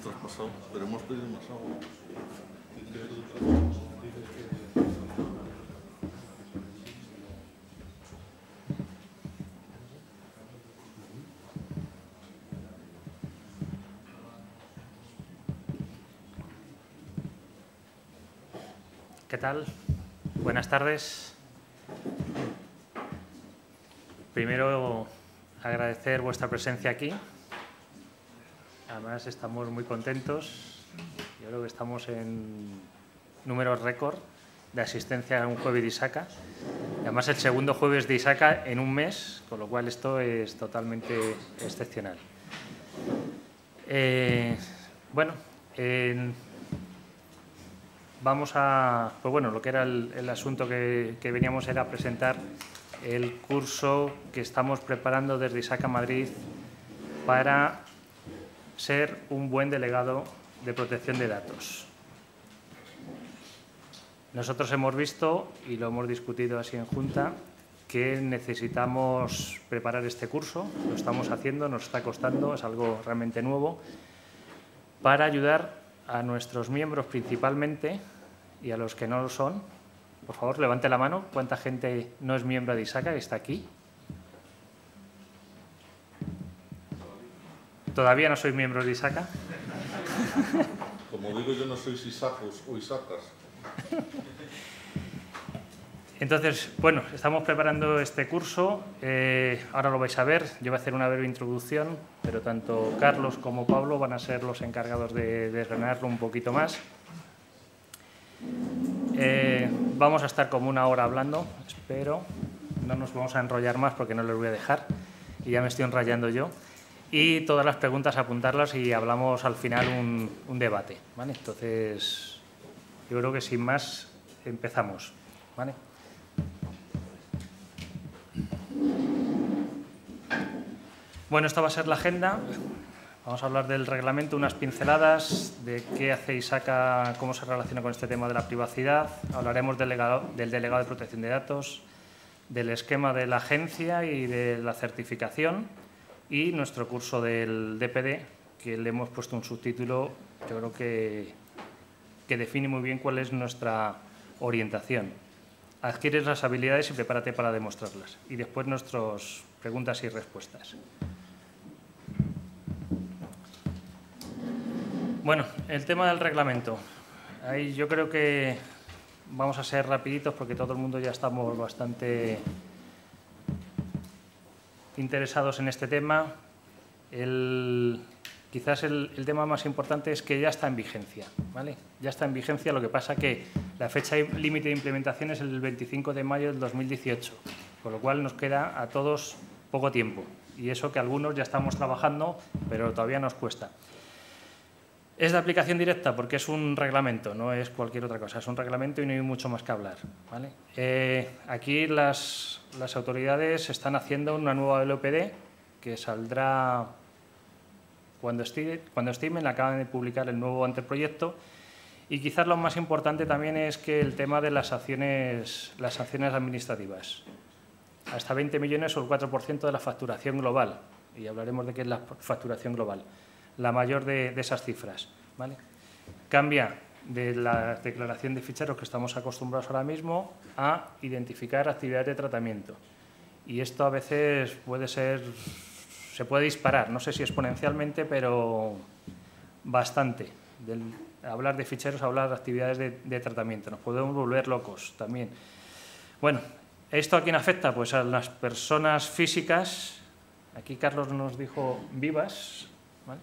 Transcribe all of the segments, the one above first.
traspasado, pero hemos pedido más agua. ¿Qué tal? Buenas tardes. Primero, agradecer vuestra presencia aquí. Además, estamos muy contentos. Yo creo que estamos en números récord de asistencia a un jueves de ISACA. Además, el segundo jueves de ISACA en un mes, con lo cual esto es totalmente excepcional. Vamos a, pues bueno, lo que era el asunto que veníamos era presentar el curso que estamos preparando desde ISACA Madrid para ser un buen delegado de protección de datos. Nosotros hemos visto, y lo hemos discutido así en Junta, que necesitamos preparar este curso, lo estamos haciendo, nos está costando, es algo realmente nuevo, para ayudar a nuestros miembros principalmente y a los que no lo son. Por favor, levante la mano. ¿Cuánta gente no es miembro de ISACA que está aquí? ¿Todavía no sois miembros de ISACA? Como digo, yo no sois isacos o isacas. Entonces, bueno, estamos preparando este curso. Ahora lo vais a ver. Yo voy a hacer una breve introducción, pero tanto Carlos como Pablo van a ser los encargados de desgranarlo un poquito más. Vamos a estar como una hora hablando, espero. No nos vamos a enrollar más porque no les voy a dejar y ya me estoy enrollando yo. Y todas las preguntas apuntarlas y hablamos al final un debate, ¿vale? Entonces, yo creo que sin más empezamos, ¿vale? Bueno, esta va a ser la agenda. Vamos a hablar del reglamento, unas pinceladas de qué hace ISACA, cómo se relaciona con este tema de la privacidad. Hablaremos del delegado de protección de datos, del esquema de la agencia y de la certificación y nuestro curso del DPD, que le hemos puesto un subtítulo, yo creo que define muy bien cuál es nuestra orientación. Adquieres las habilidades y prepárate para demostrarlas. Y después nuestras preguntas y respuestas. Bueno, el tema del reglamento. Ahí yo creo que vamos a ser rapiditos porque todo el mundo ya estamos bastante interesados en este tema. Quizás el tema más importante es que ya está en vigencia, ¿vale? Ya está en vigencia, lo que pasa que la fecha límite de implementación es el 25 de mayo del 2018, con lo cual nos queda a todos poco tiempo. Y eso que algunos ya estamos trabajando, pero todavía nos cuesta. Es de aplicación directa porque es un reglamento, no es cualquier otra cosa. Es un reglamento y no hay mucho más que hablar, ¿vale? Aquí las autoridades están haciendo una nueva LOPD que saldrá cuando estimen. Acaban de publicar el nuevo anteproyecto y quizás lo más importante también es que el tema de las sanciones administrativas. Hasta 20 millones o el 4% de la facturación global. Y hablaremos de qué es la facturación global. La mayor de esas cifras, ¿vale? Cambia de la declaración de ficheros que estamos acostumbrados ahora mismo a identificar actividades de tratamiento. Y esto a veces se puede disparar, no sé si exponencialmente, pero bastante. Hablar de ficheros a hablar de actividades de tratamiento. Nos podemos volver locos también. Bueno, ¿esto a quién afecta? Pues a las personas físicas. Aquí Carlos nos dijo vivas, ¿vale?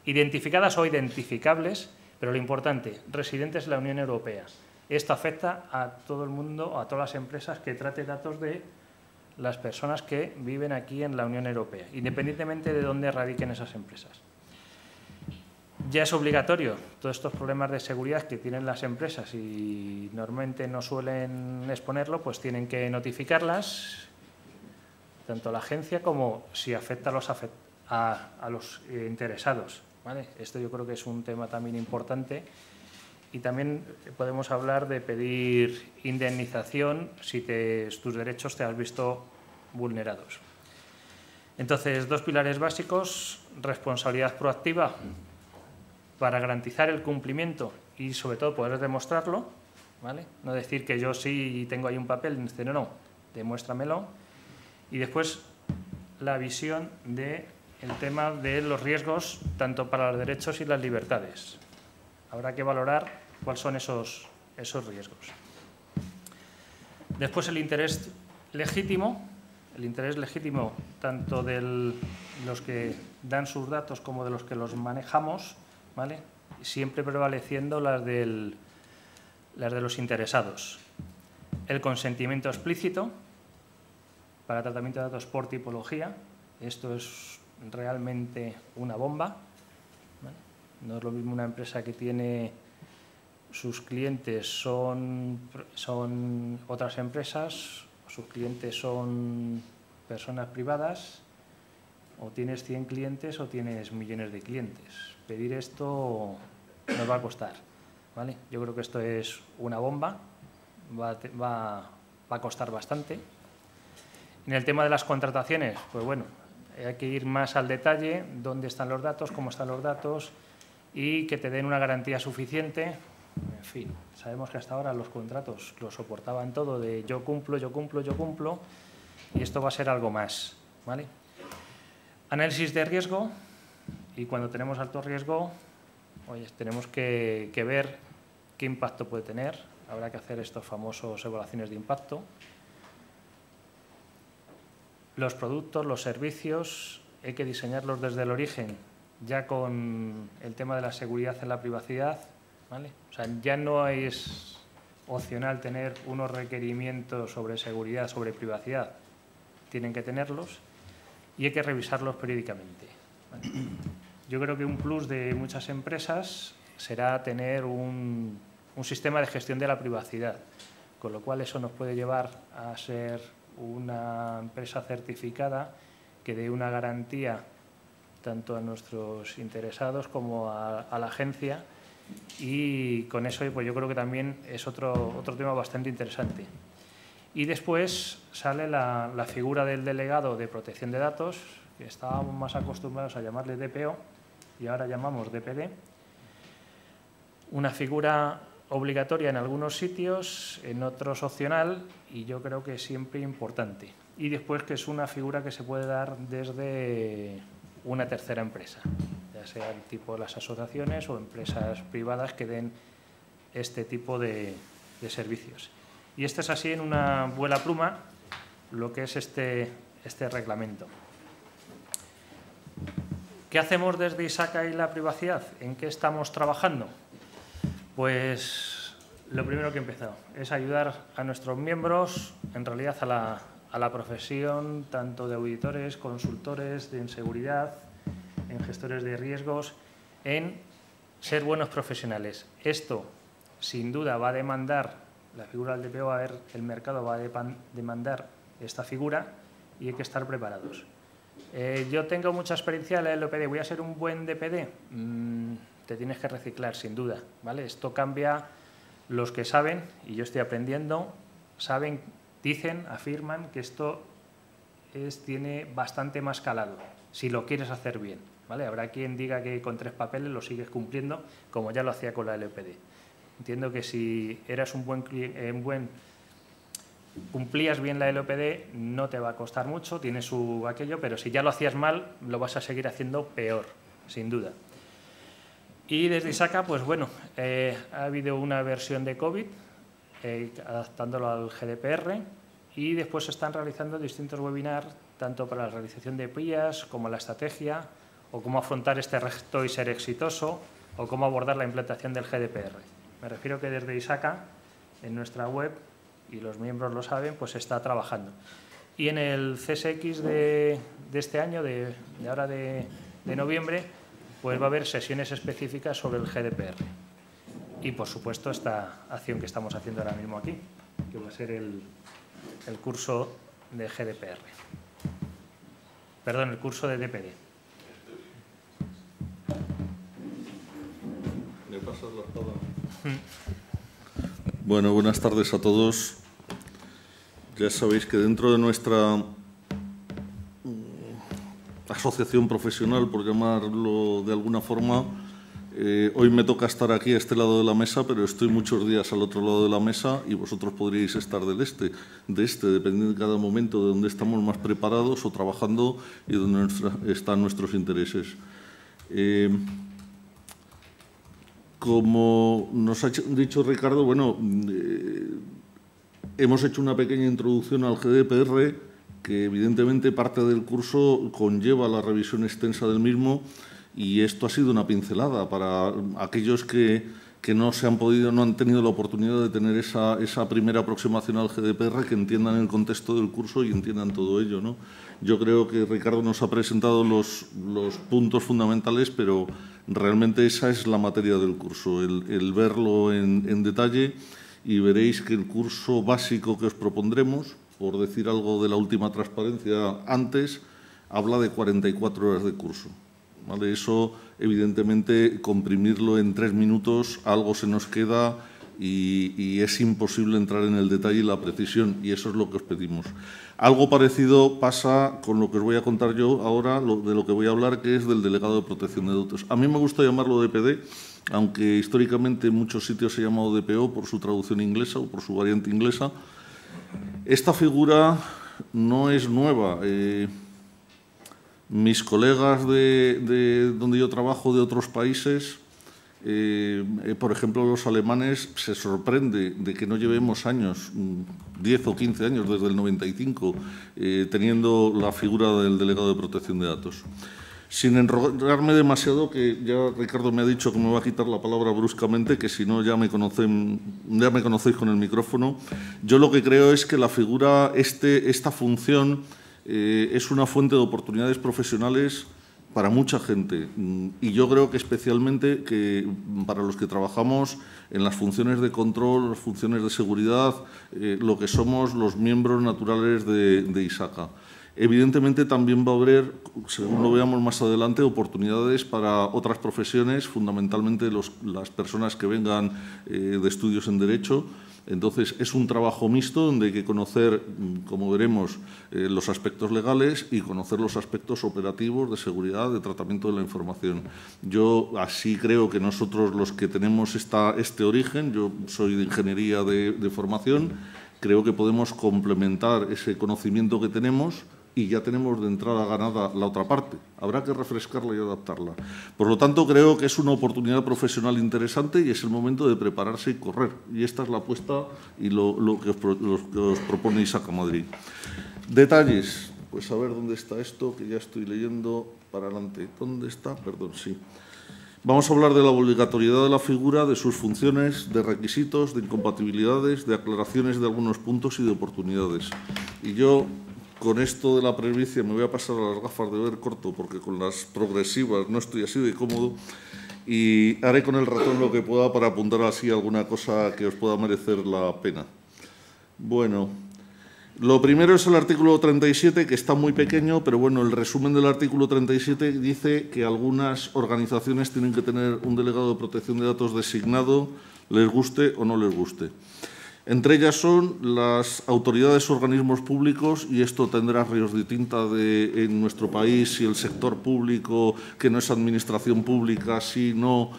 Identificadas o identificables, pero lo importante, residentes en la Unión Europea. Esto afecta a todo el mundo, a todas las empresas que trate datos de las personas que viven aquí en la Unión Europea, independientemente de dónde radiquen esas empresas. Ya es obligatorio todos estos problemas de seguridad que tienen las empresas y normalmente no suelen exponerlo, pues tienen que notificarlas, tanto a la agencia como si afecta a los interesados, ¿vale? Esto yo creo que es un tema también importante y también podemos hablar de pedir indemnización si tus derechos te has visto vulnerados. Entonces, dos pilares básicos: responsabilidad proactiva para garantizar el cumplimiento y sobre todo poder demostrarlo, ¿vale? No decir que yo sí tengo ahí un papel, dice, no, demuéstramelo. Y después la visión del tema de los riesgos tanto para los derechos y las libertades. Habrá que valorar cuáles son esos riesgos. Después el interés legítimo tanto de los que dan sus datos como de los que los manejamos, ¿vale? Siempre prevaleciendo las de los interesados. El consentimiento explícito para tratamiento de datos por tipología. Esto es realmente una bomba, ¿vale? No es lo mismo una empresa que tiene sus clientes son otras empresas, sus clientes son personas privadas, o tienes 100 clientes o tienes millones de clientes. Pedir esto nos va a costar, ¿vale? Yo creo que esto es una bomba, va a costar bastante. En el tema de las contrataciones, pues bueno, hay que ir más al detalle, dónde están los datos, cómo están los datos y que te den una garantía suficiente. En fin, sabemos que hasta ahora los contratos lo soportaban todo de yo cumplo, y esto va a ser algo más, ¿vale? Análisis de riesgo, y cuando tenemos alto riesgo, oye, tenemos que ver qué impacto puede tener. Habrá que hacer estos famosos evaluaciones de impacto. Los productos, los servicios, hay que diseñarlos desde el origen, ya con el tema de la seguridad en la privacidad, ¿vale? O sea, ya no es opcional tener unos requerimientos sobre seguridad, sobre privacidad, tienen que tenerlos y hay que revisarlos periódicamente, ¿vale? Yo creo que un plus de muchas empresas será tener un sistema de gestión de la privacidad, con lo cual eso nos puede llevar a ser una empresa certificada que dé una garantía tanto a nuestros interesados como a la agencia, y con eso pues yo creo que también es otro tema bastante interesante. Y después sale la figura del delegado de protección de datos, que estábamos más acostumbrados a llamarle DPO y ahora llamamos DPD, una figura obligatoria en algunos sitios, en otros opcional, y yo creo que siempre importante. Y después que es una figura que se puede dar desde una tercera empresa, ya sea el tipo de las asociaciones o empresas privadas que den este tipo de servicios. Y este es así en una vuela pluma lo que es este reglamento. ¿Qué hacemos desde ISACA y la privacidad? ¿En qué estamos trabajando? Pues lo primero que he empezado es ayudar a nuestros miembros, en realidad a la profesión, tanto de auditores, consultores, en seguridad, en gestores de riesgos, en ser buenos profesionales. Esto, sin duda, va a demandar, la figura del DPO, el mercado va a demandar esta figura y hay que estar preparados. Yo tengo mucha experiencia en la LOPD, ¿voy a ser un buen DPD? Te tienes que reciclar, sin duda, ¿vale? Esto cambia, los que saben, y yo estoy aprendiendo, saben, dicen, afirman que esto tiene bastante más calado, si lo quieres hacer bien, ¿vale? Habrá quien diga que con 3 papeles lo sigues cumpliendo, como ya lo hacía con la LOPD. Entiendo que si eras cumplías bien la LOPD, no te va a costar mucho, tiene su aquello, pero si ya lo hacías mal, lo vas a seguir haciendo peor, sin duda. Y desde ISACA, pues bueno, ha habido una versión de COVID, adaptándolo al GDPR, y después se están realizando distintos webinars, tanto para la realización de PIAs, como la estrategia, o cómo afrontar este reto y ser exitoso, o cómo abordar la implantación del GDPR. Me refiero que desde ISACA, en nuestra web, y los miembros lo saben, pues se está trabajando. Y en el CSX de este año, de noviembre, pues va a haber sesiones específicas sobre el GDPR. Y, por supuesto, esta acción que estamos haciendo ahora mismo aquí, que va a ser el curso de GDPR. Perdón, el curso de DPD. ¿Me pasas la palabra? Bueno, buenas tardes a todos. Ya sabéis que dentro de nuestra asociación profesional, por llamarlo de alguna forma, Hoy me toca estar aquí a este lado de la mesa, pero estoy muchos días al otro lado de la mesa y vosotros podríais estar de este, dependiendo de cada momento de donde estamos más preparados o trabajando y donde están nuestros intereses. Como nos ha dicho Ricardo, bueno, hemos hecho una pequeña introducción al GDPR, que evidentemente parte del curso conlleva la revisión extensa del mismo. Y esto ha sido una pincelada para aquellos que no han tenido la oportunidad de tener esa primera aproximación al GDPR, que entiendan el contexto del curso y entiendan todo ello, ¿no? Yo creo que Ricardo nos ha presentado los puntos fundamentales, pero realmente esa es la materia del curso, el verlo en detalle, y veréis que el curso básico que os propondremos, por decir algo de la última transparencia antes, habla de 44 horas de curso. ¿Vale? Eso, evidentemente, comprimirlo en 3 minutos, algo se nos queda y es imposible entrar en el detalle y la precisión, y eso es lo que os pedimos. Algo parecido pasa con lo que os voy a contar yo ahora, de lo que voy a hablar, que es del delegado de protección de datos. A mí me gusta llamarlo DPD, aunque históricamente en muchos sitios se ha llamado DPO por su traducción inglesa o por su variante inglesa. Esta figura no es nueva. Mis colegas de donde yo trabajo, de otros países, por ejemplo, los alemanes, se sorprende de que no llevemos años, 10 o 15 años, desde el 95, teniendo la figura del delegado de protección de datos. Sin enrolarme demasiado, que ya Ricardo me ha dicho que me va a quitar la palabra bruscamente, que si no ya me conocéis con el micrófono, yo lo que creo es que la figura, esta función, es una fuente de oportunidades profesionales para mucha gente, y yo creo que especialmente que para los que trabajamos en las funciones de control, las funciones de seguridad, lo que somos los miembros naturales de ISACA. Evidentemente también va a haber, según lo veamos más adelante, oportunidades para otras profesiones, fundamentalmente las personas que vengan de estudios en Derecho. Entonces, es un trabajo mixto donde hay que conocer, como veremos, los aspectos legales y conocer los aspectos operativos de seguridad, de tratamiento de la información. Yo así creo que nosotros, los que tenemos este origen, yo soy de ingeniería de formación, creo que podemos complementar ese conocimiento que tenemos y ya tenemos de entrada ganada la otra parte. Habrá que refrescarla y adaptarla. Por lo tanto, creo que es una oportunidad profesional interesante y es el momento de prepararse y correr. Y esta es la apuesta y lo que os propone ISACA Madrid. Detalles. Pues a ver dónde está esto, que ya estoy leyendo para adelante. ¿Dónde está? Perdón, sí. Vamos a hablar de la obligatoriedad de la figura, de sus funciones, de requisitos, de incompatibilidades, de aclaraciones de algunos puntos y de oportunidades. Y yo, con esto de la presbicia, me voy a pasar a las gafas de ver corto, porque con las progresivas no estoy así de cómodo, y haré con el ratón lo que pueda para apuntar así alguna cosa que os pueda merecer la pena. Bueno, lo primero es el artículo 37, que está muy pequeño, pero bueno, el resumen del artículo 37 dice que algunas organizaciones tienen que tener un delegado de protección de datos designado, les guste o no les guste. Entre ellas son las autoridades o organismos públicos, y esto tendrá ríos de tinta en nuestro país, si el sector público, que no es administración pública, si no.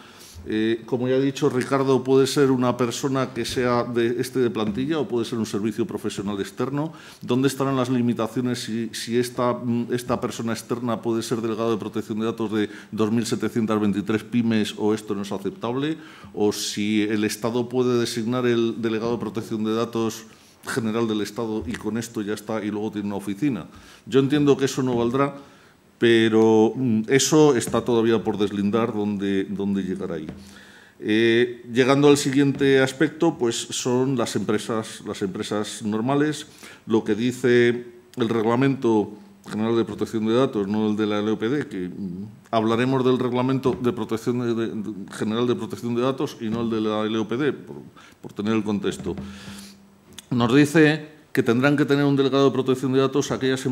Como ya ha dicho Ricardo, puede ser una persona que sea de plantilla o puede ser un servicio profesional externo. ¿Dónde estarán las limitaciones si esta persona externa puede ser delegado de protección de datos de 2.723 pymes o esto no es aceptable? O si el Estado puede designar el delegado de protección de datos general del Estado y con esto ya está, y luego tiene una oficina. Yo entiendo que eso no valdrá, pero eso está todavía por deslindar dónde llegará ahí. Llegando al siguiente aspecto, pues son las empresas normales. Lo que dice el Reglamento General de Protección de Datos, no el de la LOPD, que hablaremos del Reglamento de Protección General de Protección de Datos y no el de la LOPD, por tener el contexto. Nos dice que tendrán que tener un delegado de protección de datos aquellas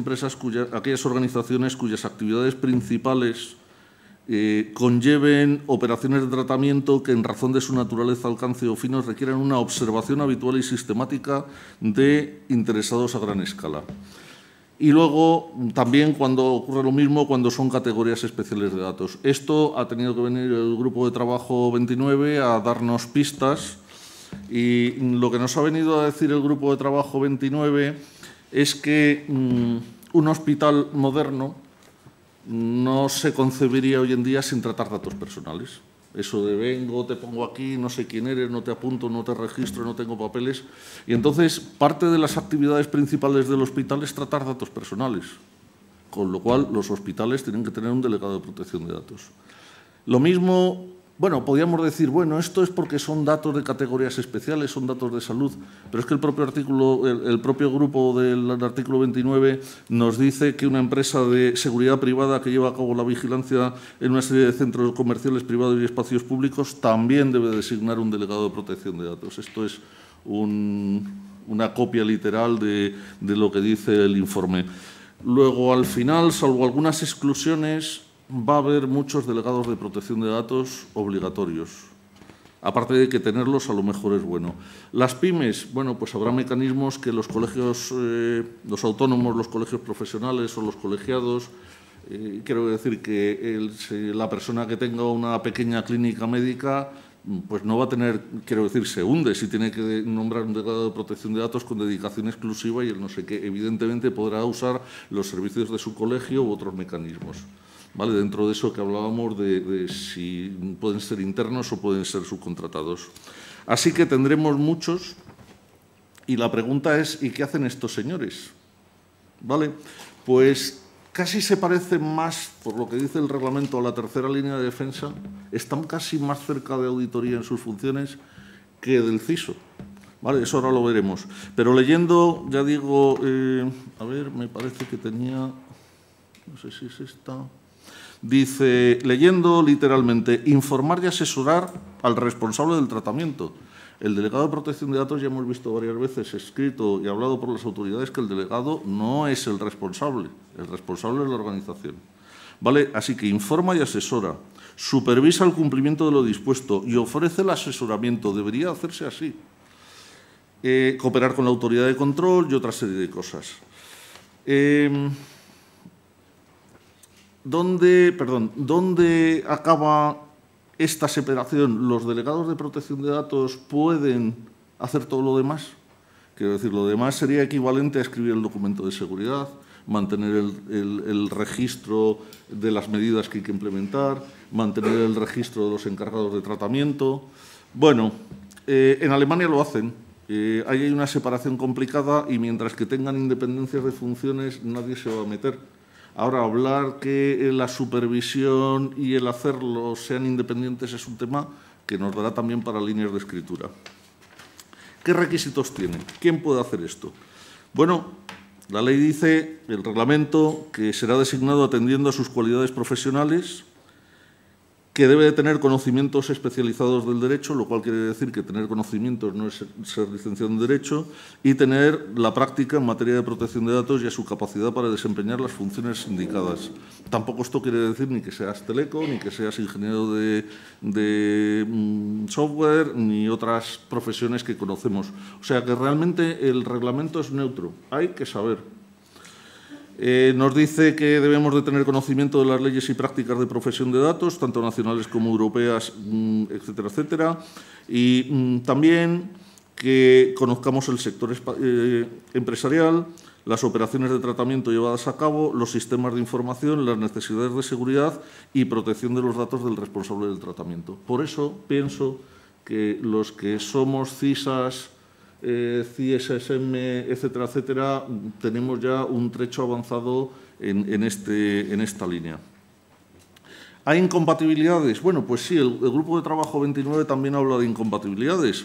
organizaciones cuyas actividades principales conlleven operaciones de tratamiento que, en razón de su naturaleza, alcance o fines, requieran una observación habitual y sistemática de interesados a gran escala. Y luego, también cuando ocurre lo mismo, cuando son categorías especiales de datos. Esto ha tenido que venir el Grupo de Trabajo 29 a darnos pistas, y lo que nos ha venido a decir el Grupo de Trabajo 29 es que un hospital moderno no se concebiría hoy en día sin tratar datos personales. Eso de vengo, te pongo aquí, no sé quién eres, no te apunto, no te registro, no tengo papeles. Y entonces, parte de las actividades principales del hospital es tratar datos personales, con lo cual los hospitales tienen que tener un delegado de protección de datos. Lo mismo, bueno, podríamos decir, bueno, esto es porque son datos de categorías especiales, son datos de salud, pero es que el propio grupo del artículo 29 nos dice que una empresa de seguridad privada que lleva a cabo la vigilancia en una serie de centros comerciales privados y espacios públicos también debe designar un delegado de protección de datos. Esto es una copia literal de lo que dice el informe. Luego, al final, salvo algunas exclusiones, va a haber muchos delegados de protección de datos obligatorios. Aparte de que tenerlos a lo mejor es bueno. Las pymes, bueno, pues habrá mecanismos que los colegios, los autónomos, los colegios profesionales o los colegiados, quiero decir que la persona que tenga una pequeña clínica médica, pues no va a tener, quiero decir, se hunde si tiene que nombrar un delegado de protección de datos con dedicación exclusiva y el no sé qué. Evidentemente podrá usar los servicios de su colegio u otros mecanismos. ¿Vale? Dentro de eso que hablábamos de si pueden ser internos o pueden ser subcontratados. Así que tendremos muchos, y la pregunta es, ¿y qué hacen estos señores? ¿Vale? Pues casi se parecen más, por lo que dice el reglamento, a la tercera línea de defensa, están casi más cerca de auditoría en sus funciones que del CISO. ¿Vale? Eso ahora lo veremos. Pero leyendo, ya digo, a ver, me parece que tenía, no sé si es esta. Dice, leyendo literalmente, informar y asesorar al responsable del tratamiento. El delegado de protección de datos, ya hemos visto varias veces escrito y hablado por las autoridades que el delegado no es el responsable es la organización. ¿Vale? Así que informa y asesora, supervisa el cumplimiento de lo dispuesto y ofrece el asesoramiento. Debería hacerse así. Cooperar con la autoridad de control y otra serie de cosas. ¿Dónde acaba esta separación? ¿Los delegados de protección de datos pueden hacer todo lo demás? Quiero decir, lo demás sería equivalente a escribir el documento de seguridad, mantener el registro de las medidas que hay que implementar, mantener el registro de los encargados de tratamiento. Bueno, en Alemania lo hacen. Ahí hay una separación complicada y mientras que tengan independencias de funciones nadie se va a meter. Ahora, hablar que la supervisión y el hacerlo sean independientes es un tema que nos dará también para líneas de escritura. ¿Qué requisitos tiene? ¿Quién puede hacer esto? Bueno, la ley dice, el reglamento, que será designado atendiendo a sus cualidades profesionales, que debe de tener conocimientos especializados del derecho, lo cual quiere decir que tener conocimientos no es ser licenciado en Derecho, y tener la práctica en materia de protección de datos y a su capacidad para desempeñar las funciones indicadas. Tampoco esto quiere decir ni que seas teleco, ni que seas ingeniero de software, ni otras profesiones que conocemos. O sea que realmente el reglamento es neutro, hay que saber. Nos dice que debemos de tener conocimiento de las leyes y prácticas de profesión de datos, tanto nacionales como europeas, etcétera, etcétera. Y también que conozcamos el sector empresarial, las operaciones de tratamiento llevadas a cabo, los sistemas de información, las necesidades de seguridad y protección de los datos del responsable del tratamiento. Por eso pienso que los que somos CISAs, CISSM, etcétera, etcétera, tenemos ya un trecho avanzado en esta línea. ¿Hay incompatibilidades? Bueno, pues sí, el Grupo de Trabajo 29 también habla de incompatibilidades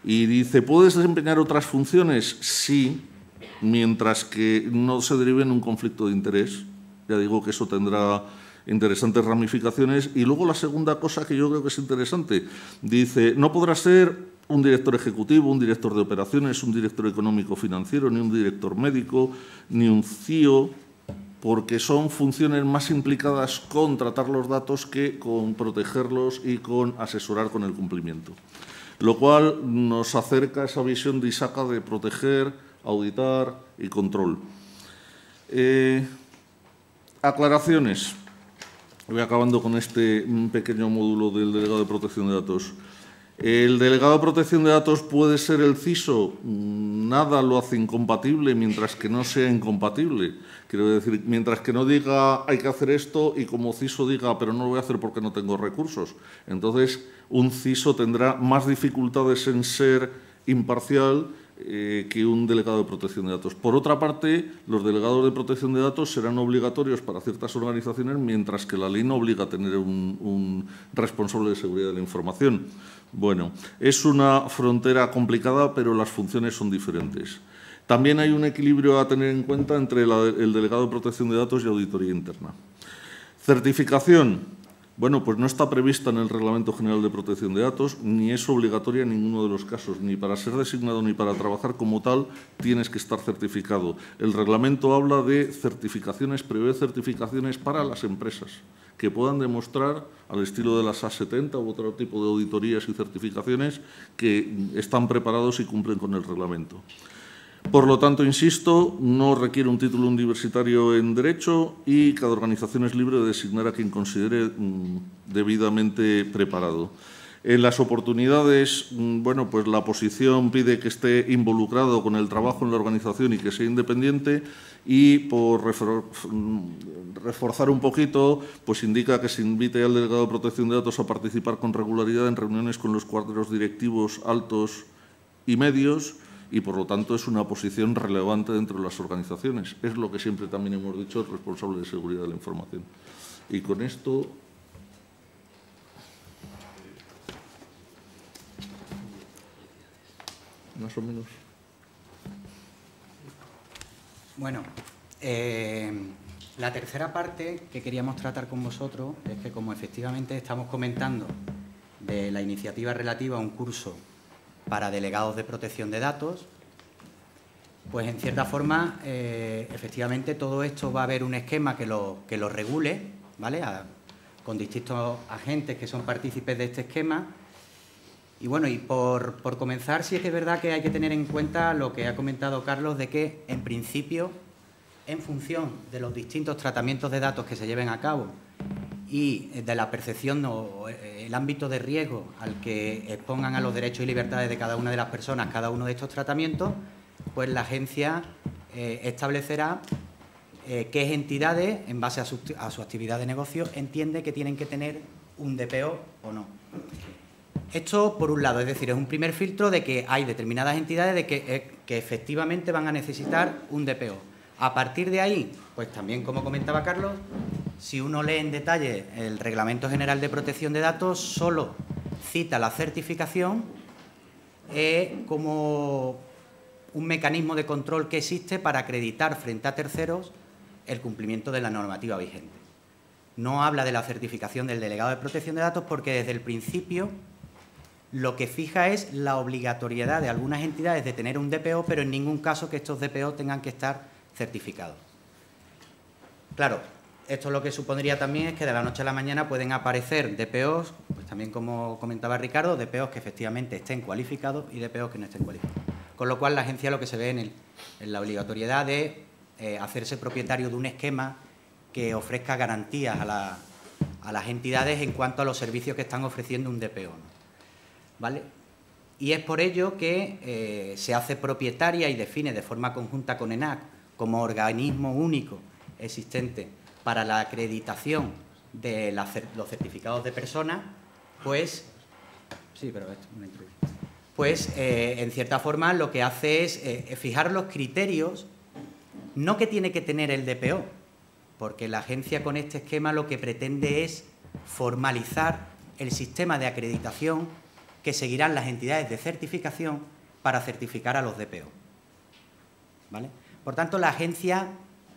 y dice, ¿puedes desempeñar otras funciones? Sí, mientras que no se derive en un conflicto de interés. Ya digo que eso tendrá interesantes ramificaciones. Y luego la segunda cosa que yo creo que es interesante, dice, no podrá ser un director ejecutivo, un director de operaciones, un director económico-financiero, ni un director médico, ni un CIO, porque son funciones más implicadas con tratar los datos que con protegerlos y con asesorar con el cumplimiento. Lo cual nos acerca a esa visión de ISACA de proteger, auditar y control. Aclaraciones. Voy acabando con este pequeño módulo del delegado de protección de datos. ¿El delegado de protección de datos puede ser el CISO? Nada lo hace incompatible mientras que no sea incompatible. Quiero decir, mientras que no diga hay que hacer esto y como CISO diga pero no lo voy a hacer porque no tengo recursos. Entonces, un CISO tendrá más dificultades en ser imparcial que un delegado de protección de datos. Por otra parte, los delegados de protección de datos serán obligatorios para ciertas organizaciones, mientras que la ley no obliga a tener un responsable de seguridad de la información. Bueno, es una frontera complicada, pero las funciones son diferentes. También hay un equilibrio a tener en cuenta entre el delegado de protección de datos y auditoría interna. Certificación. Bueno, pues no está prevista en el Reglamento General de Protección de Datos, ni es obligatoria en ninguno de los casos. Ni para ser designado ni para trabajar como tal tienes que estar certificado. El reglamento habla de certificaciones, prevé certificaciones para las empresas que puedan demostrar, al estilo de las A70 u otro tipo de auditorías y certificaciones, que están preparados y cumplen con el reglamento. Por lo tanto, insisto, no requiere un título universitario en Derecho y cada organización es libre de designar a quien considere debidamente preparado. En las oportunidades, bueno, pues la posición pide que esté involucrado con el trabajo en la organización y que sea independiente, y por reforzar un poquito, pues indica que se invite al delegado de protección de datos a participar con regularidad en reuniones con los cuadros directivos altos y medios, y, por lo tanto, es una posición relevante dentro de las organizaciones. Es lo que siempre también hemos dicho, el responsable de seguridad de la información. Y con esto... más o menos. Bueno, la tercera parte que queríamos tratar con vosotros es que, como efectivamente estamos comentando de la iniciativa relativa a un curso para delegados de protección de datos, pues en cierta forma, efectivamente, todo esto va a haber un esquema que lo regule, ¿vale? Con distintos agentes que son partícipes de este esquema. Y bueno, y por comenzar, sí es que es verdad que hay que tener en cuenta lo que ha comentado Carlos, de que, en principio, en función de los distintos tratamientos de datos que se lleven a cabo y de la percepción o el ámbito de riesgo al que expongan a los derechos y libertades de cada una de las personas cada uno de estos tratamientos, pues la agencia establecerá qué entidades, en base a su actividad de negocio, entiende que tienen que tener un DPO o no. Esto, por un lado, es decir, es un primer filtro de que hay determinadas entidades que efectivamente van a necesitar un DPO. A partir de ahí, pues también, como comentaba Carlos, si uno lee en detalle el Reglamento General de Protección de Datos, solo cita la certificación como un mecanismo de control que existe para acreditar frente a terceros el cumplimiento de la normativa vigente. No habla de la certificación del delegado de protección de datos porque desde el principio lo que fija es la obligatoriedad de algunas entidades de tener un DPO, pero en ningún caso que estos DPO tengan que estar certificados. Claro, esto lo que supondría también es que de la noche a la mañana pueden aparecer DPOs, pues también como comentaba Ricardo, DPOs que efectivamente estén cualificados y DPOs que no estén cualificados. Con lo cual la agencia lo que se ve en la obligatoriedad de hacerse propietario de un esquema que ofrezca garantías a las entidades en cuanto a los servicios que están ofreciendo un DPO, ¿no? ¿Vale? Y es por ello que se hace propietaria y define de forma conjunta con ENAC como organismo único existente para la acreditación de los certificados de personas, pues, sí, pero esto es una introducción. Pues, en cierta forma, lo que hace es fijar los criterios, no que tiene que tener el DPO, porque la agencia con este esquema lo que pretende es formalizar el sistema de acreditación que seguirán las entidades de certificación para certificar a los DPO. ¿Vale? Por tanto, la agencia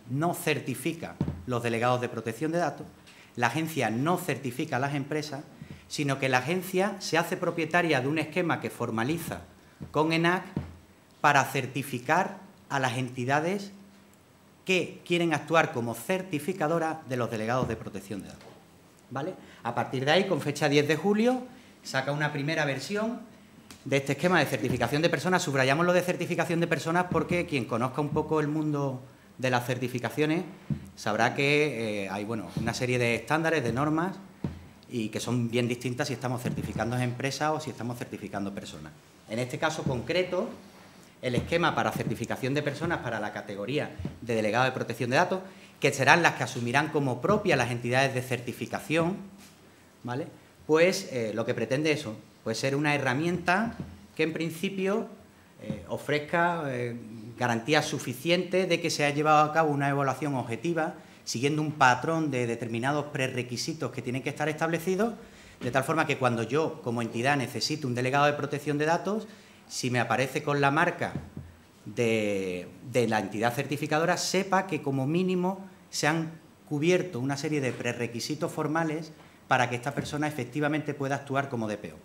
no certifica los delegados de protección de datos, la agencia no certifica a las empresas, sino que la agencia se hace propietaria de un esquema que formaliza con ENAC para certificar a las entidades que quieren actuar como certificadora de los delegados de protección de datos. ¿Vale? A partir de ahí, con fecha 10 de julio, saca una primera versión de este esquema de certificación de personas. Subrayamos lo de certificación de personas porque quien conozca un poco el mundo de las certificaciones, sabrá que hay una serie de estándares, de normas, y que son bien distintas si estamos certificando empresas o si estamos certificando personas. En este caso concreto, el esquema para certificación de personas para la categoría de delegado de protección de datos, que serán las que asumirán como propias las entidades de certificación, ¿vale? Pues lo que pretende eso, pues ser una herramienta que en principio ofrezca garantías suficientes de que se ha llevado a cabo una evaluación objetiva siguiendo un patrón de determinados prerequisitos que tienen que estar establecidos, de tal forma que cuando yo, como entidad, necesito un delegado de protección de datos, si me aparece con la marca de la entidad certificadora, sepa que como mínimo se han cubierto una serie de prerequisitos formales para que esta persona efectivamente pueda actuar como DPO.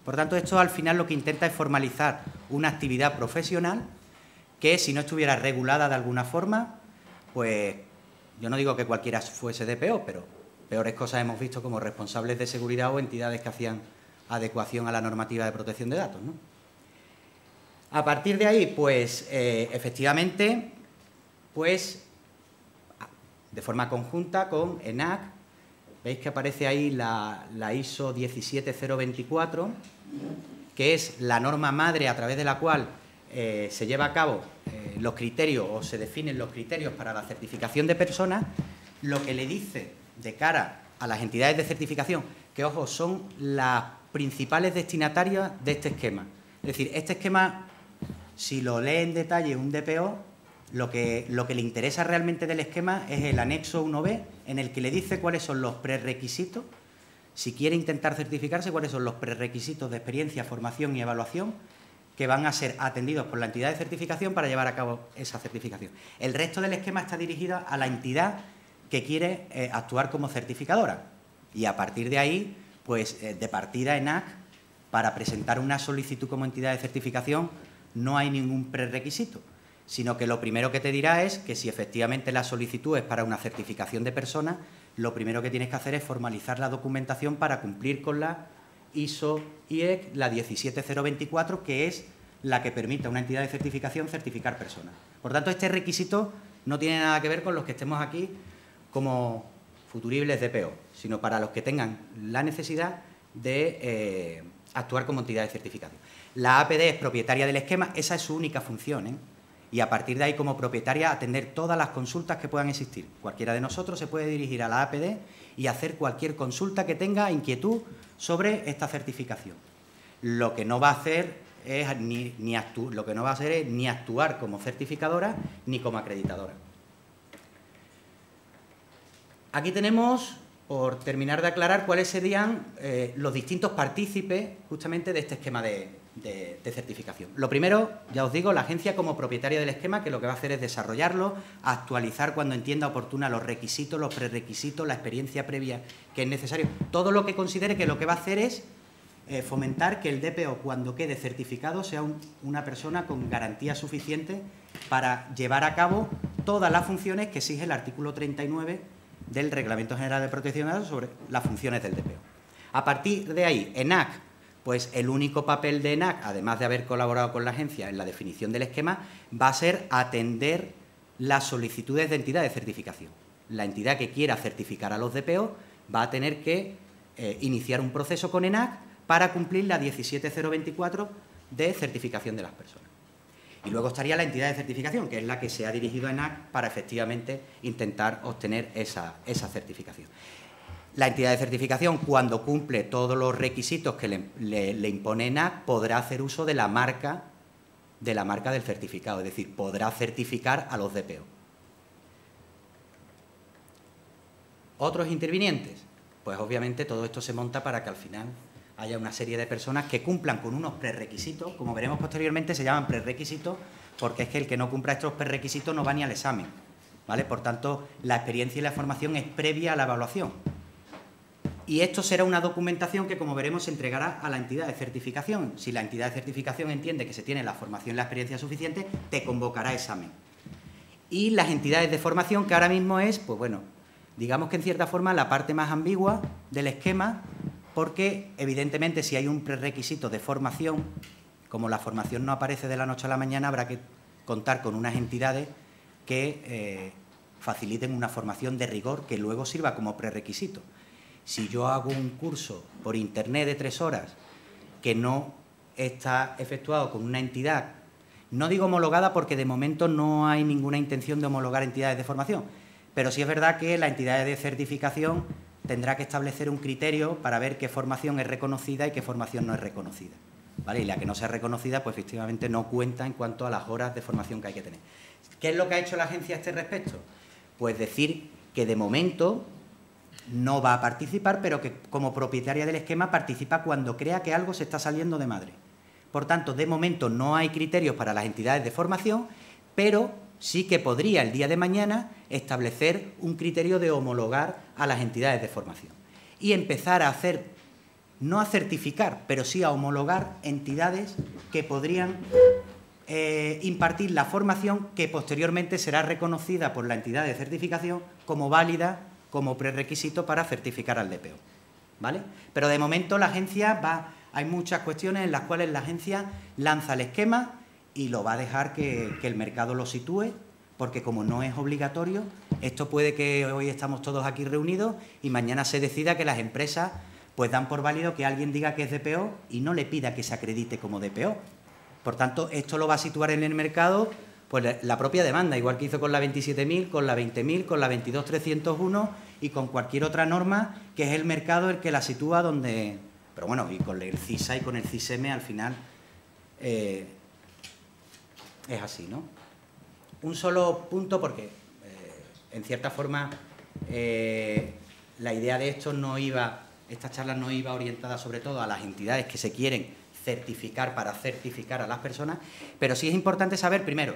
Por tanto, esto al final lo que intenta es formalizar una actividad profesional que, si no estuviera regulada de alguna forma, pues yo no digo que cualquiera fuese DPO, pero peores cosas hemos visto como responsables de seguridad o entidades que hacían adecuación a la normativa de protección de datos, ¿no? A partir de ahí, pues, efectivamente, pues, de forma conjunta con ENAC, veis que aparece ahí la ISO 17024, que es la norma madre a través de la cual se lleva a cabo los criterios o se definen los criterios para la certificación de personas, lo que le dice de cara a las entidades de certificación, que, ojo, son las principales destinatarias de este esquema. Es decir, este esquema, si lo lee en detalle un DPO, lo que le interesa realmente del esquema es el anexo 1B, en el que le dice cuáles son los prerequisitos, si quiere intentar certificarse, cuáles son los prerequisitos de experiencia, formación y evaluación que van a ser atendidos por la entidad de certificación para llevar a cabo esa certificación. El resto del esquema está dirigido a la entidad que quiere actuar como certificadora. Y a partir de ahí, pues de partida ENAC, para presentar una solicitud como entidad de certificación, no hay ningún prerequisito, sino que lo primero que te dirá es que si efectivamente la solicitud es para una certificación de persona, lo primero que tienes que hacer es formalizar la documentación para cumplir con la ISO IEC, la 17024, que es la que permite a una entidad de certificación certificar personas. Por tanto, este requisito no tiene nada que ver con los que estemos aquí como futuribles DPO, sino para los que tengan la necesidad de actuar como entidad de certificación. La APD es propietaria del esquema, esa es su única función, ¿eh? Y a partir de ahí, como propietaria, atender todas las consultas que puedan existir. Cualquiera de nosotros se puede dirigir a la APD y hacer cualquier consulta que tenga inquietud sobre esta certificación. Lo que no va a hacer es ni actuar como certificadora ni como acreditadora. Aquí tenemos, por terminar de aclarar, cuáles serían los distintos partícipes justamente de este esquema de certificación. Lo primero, ya os digo, la agencia como propietaria del esquema, que lo que va a hacer es desarrollarlo, actualizar cuando entienda oportuna los requisitos, los prerequisitos, la experiencia previa que es necesario, todo lo que considere que lo que va a hacer es fomentar que el DPO, cuando quede certificado, sea una persona con garantía suficiente para llevar a cabo todas las funciones que exige el artículo 39 del Reglamento General de Protección de Datos sobre las funciones del DPO. A partir de ahí, ENAC, pues el único papel de ENAC, además de haber colaborado con la agencia en la definición del esquema, va a ser atender las solicitudes de entidad de certificación. La entidad que quiera certificar a los DPO va a tener que iniciar un proceso con ENAC para cumplir la 17024 de certificación de las personas. Y luego estaría la entidad de certificación, que es la que se ha dirigido a ENAC para efectivamente intentar obtener esa certificación. La entidad de certificación, cuando cumple todos los requisitos que le impone ENAC, podrá hacer uso de la marca del certificado, es decir, podrá certificar a los DPO. ¿Otros intervinientes? Pues obviamente todo esto se monta para que al final haya una serie de personas que cumplan con unos prerequisitos, como veremos posteriormente se llaman prerequisitos, porque es que el que no cumpla estos prerequisitos no va ni al examen, ¿vale? Por tanto, la experiencia y la formación es previa a la evaluación. Y esto será una documentación que, como veremos, se entregará a la entidad de certificación. Si la entidad de certificación entiende que se tiene la formación y la experiencia suficiente, te convocará a examen. Y las entidades de formación, que ahora mismo es, pues bueno, digamos que en cierta forma la parte más ambigua del esquema, porque evidentemente si hay un prerequisito de formación, como la formación no aparece de la noche a la mañana, habrá que contar con unas entidades que faciliten una formación de rigor que luego sirva como prerequisito. Si yo hago un curso por Internet de 3 horas que no está efectuado con una entidad, no digo homologada porque de momento no hay ninguna intención de homologar entidades de formación, pero sí es verdad que la entidad de certificación tendrá que establecer un criterio para ver qué formación es reconocida y qué formación no es reconocida, ¿vale? Y la que no sea reconocida, pues efectivamente no cuenta en cuanto a las horas de formación que hay que tener. ¿Qué es lo que ha hecho la agencia a este respecto? Pues decir que de momento no va a participar, pero que como propietaria del esquema participa cuando crea que algo se está saliendo de madre. Por tanto, de momento no hay criterios para las entidades de formación, pero sí que podría el día de mañana establecer un criterio de homologar a las entidades de formación y empezar a hacer, no a certificar, pero sí a homologar entidades que podrían impartir la formación que posteriormente será reconocida por la entidad de certificación como válida, como prerequisito para certificar al DPO, ¿vale? Pero de momento la agencia hay muchas cuestiones en las cuales la agencia lanza el esquema y lo va a dejar que el mercado lo sitúe, porque como no es obligatorio, esto puede que hoy estamos todos aquí reunidos y mañana se decida que las empresas pues dan por válido que alguien diga que es DPO y no le pida que se acredite como DPO. Por tanto, esto lo va a situar en el mercado pues la propia demanda, igual que hizo con la 27.000, con la 20.000, con la 22.301 y con cualquier otra norma, que es el mercado el que la sitúa donde... Pero bueno, y con el CISA y con el CISM al final es así, ¿no? Un solo punto porque, en cierta forma, la idea de esto esta charla no iba orientada sobre todo a las entidades que se quieren certificar para certificar a las personas, pero sí es importante saber, primero,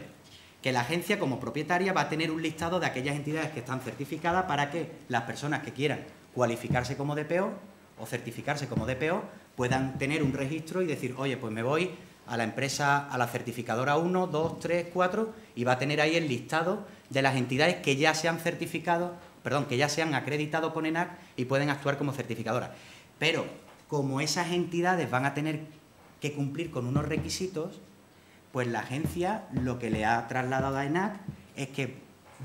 que la agencia como propietaria va a tener un listado de aquellas entidades que están certificadas para que las personas que quieran cualificarse como DPO o certificarse como DPO puedan tener un registro y decir, oye, pues me voy a la empresa, a la certificadora 1, 2, 3, 4 y va a tener ahí el listado de las entidades que ya se han certificado, perdón, que ya se han acreditado con ENAC y pueden actuar como certificadoras. Pero como esas entidades van a tener que cumplir con unos requisitos, pues la agencia lo que le ha trasladado a ENAC es que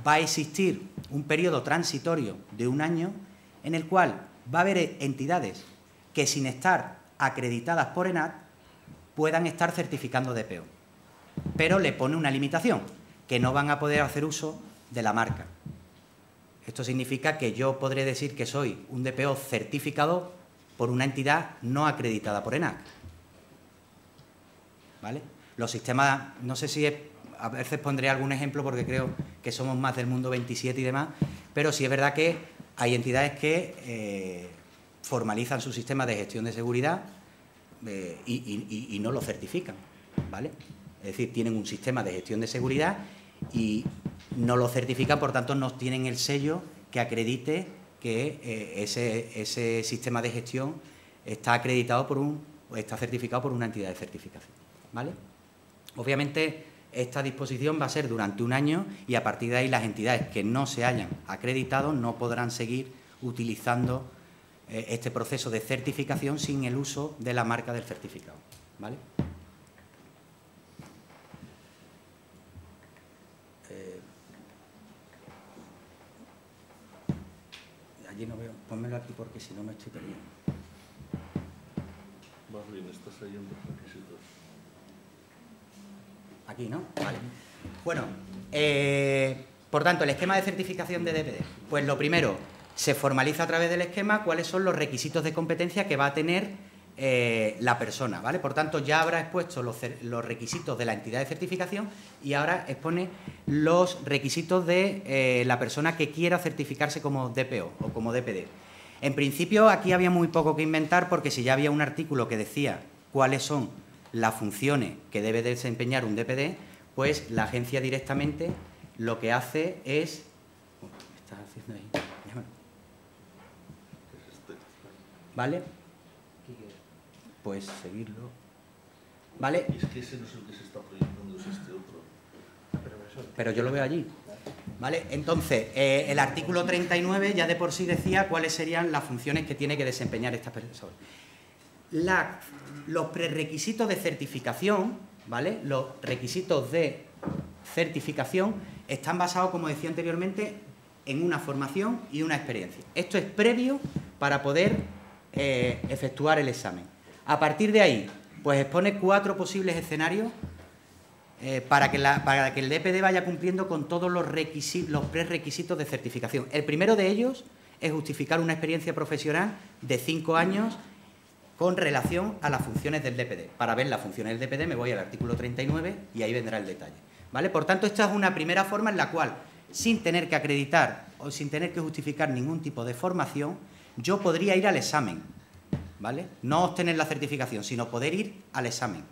va a existir un periodo transitorio de 1 año en el cual va a haber entidades que sin estar acreditadas por ENAC puedan estar certificando DPO. Pero le pone una limitación, que no van a poder hacer uso de la marca. Esto significa que yo podré decir que soy un DPO certificado por una entidad no acreditada por ENAC, ¿vale? Los sistemas, no sé si a veces pondré algún ejemplo porque creo que somos más del mundo 27 y demás, pero sí es verdad que hay entidades que formalizan su sistema de gestión de seguridad y no lo certifican, ¿vale? Es decir, tienen un sistema de gestión de seguridad y no lo certifican, por tanto no tienen el sello que acredite que ese sistema de gestión está acreditado está certificado por una entidad de certificación, ¿vale? Obviamente, esta disposición va a ser durante 1 año y a partir de ahí las entidades que no se hayan acreditado no podrán seguir utilizando este proceso de certificación sin el uso de la marca del certificado, ¿vale? Allí no veo, pónmelo aquí porque si no me estoy perdiendo. Más bien, estás ahí en los requisitos. Aquí, ¿no? Vale. Bueno, por tanto, el esquema de certificación de DPD. Pues lo primero, se formaliza a través del esquema cuáles son los requisitos de competencia que va a tener la persona, ¿vale? Por tanto, ya habrá expuesto los requisitos de la entidad de certificación y ahora expone los requisitos de la persona que quiera certificarse como DPO o como DPD. En principio, aquí había muy poco que inventar porque si ya había un artículo que decía cuáles son las funciones que debe desempeñar un DPD, pues la agencia directamente lo que hace es... ¿Qué estás haciendo ahí? ¿Vale? Pues seguirlo. ¿Vale? Es que ese no es el que se está proyectando, es este otro. Pero yo lo veo allí. ¿Vale? Entonces, el artículo 39 ya de por sí decía cuáles serían las funciones que tiene que desempeñar esta persona. Los prerequisitos de certificación, ¿vale? Los requisitos de certificación están basados, como decía anteriormente, en una formación y una experiencia. Esto es previo para poder efectuar el examen. A partir de ahí, pues expone 4 posibles escenarios para que el DPD vaya cumpliendo con todos los prerequisitos de certificación. El primero de ellos es justificar una experiencia profesional de 5 años con relación a las funciones del DPD. Para ver las funciones del DPD me voy al artículo 39 y ahí vendrá el detalle, ¿vale? Por tanto, esta es una primera forma en la cual, sin tener que acreditar o sin tener que justificar ningún tipo de formación, yo podría ir al examen, ¿vale? No obtener la certificación, sino poder ir al examen.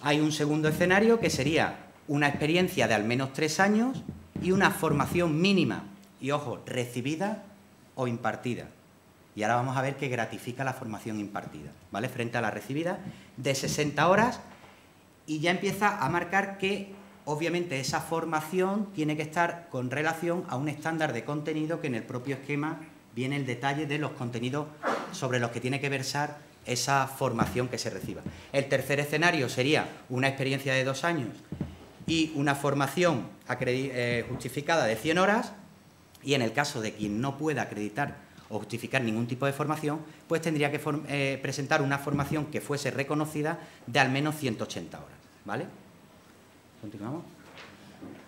Hay un segundo escenario que sería una experiencia de al menos 3 años y una formación mínima, y ojo, recibida o impartida. Y ahora vamos a ver qué gratifica la formación impartida, ¿vale? Frente a la recibida, de 60 horas, y ya empieza a marcar que, obviamente, esa formación tiene que estar con relación a un estándar de contenido que en el propio esquema viene el detalle de los contenidos sobre los que tiene que versar esa formación que se reciba. El tercer escenario sería una experiencia de 2 años y una formación justificada de 100 horas, y en el caso de quien no pueda acreditar o justificar ningún tipo de formación, pues tendría que presentar una formación que fuese reconocida de al menos 180 horas, ¿vale? Continuamos.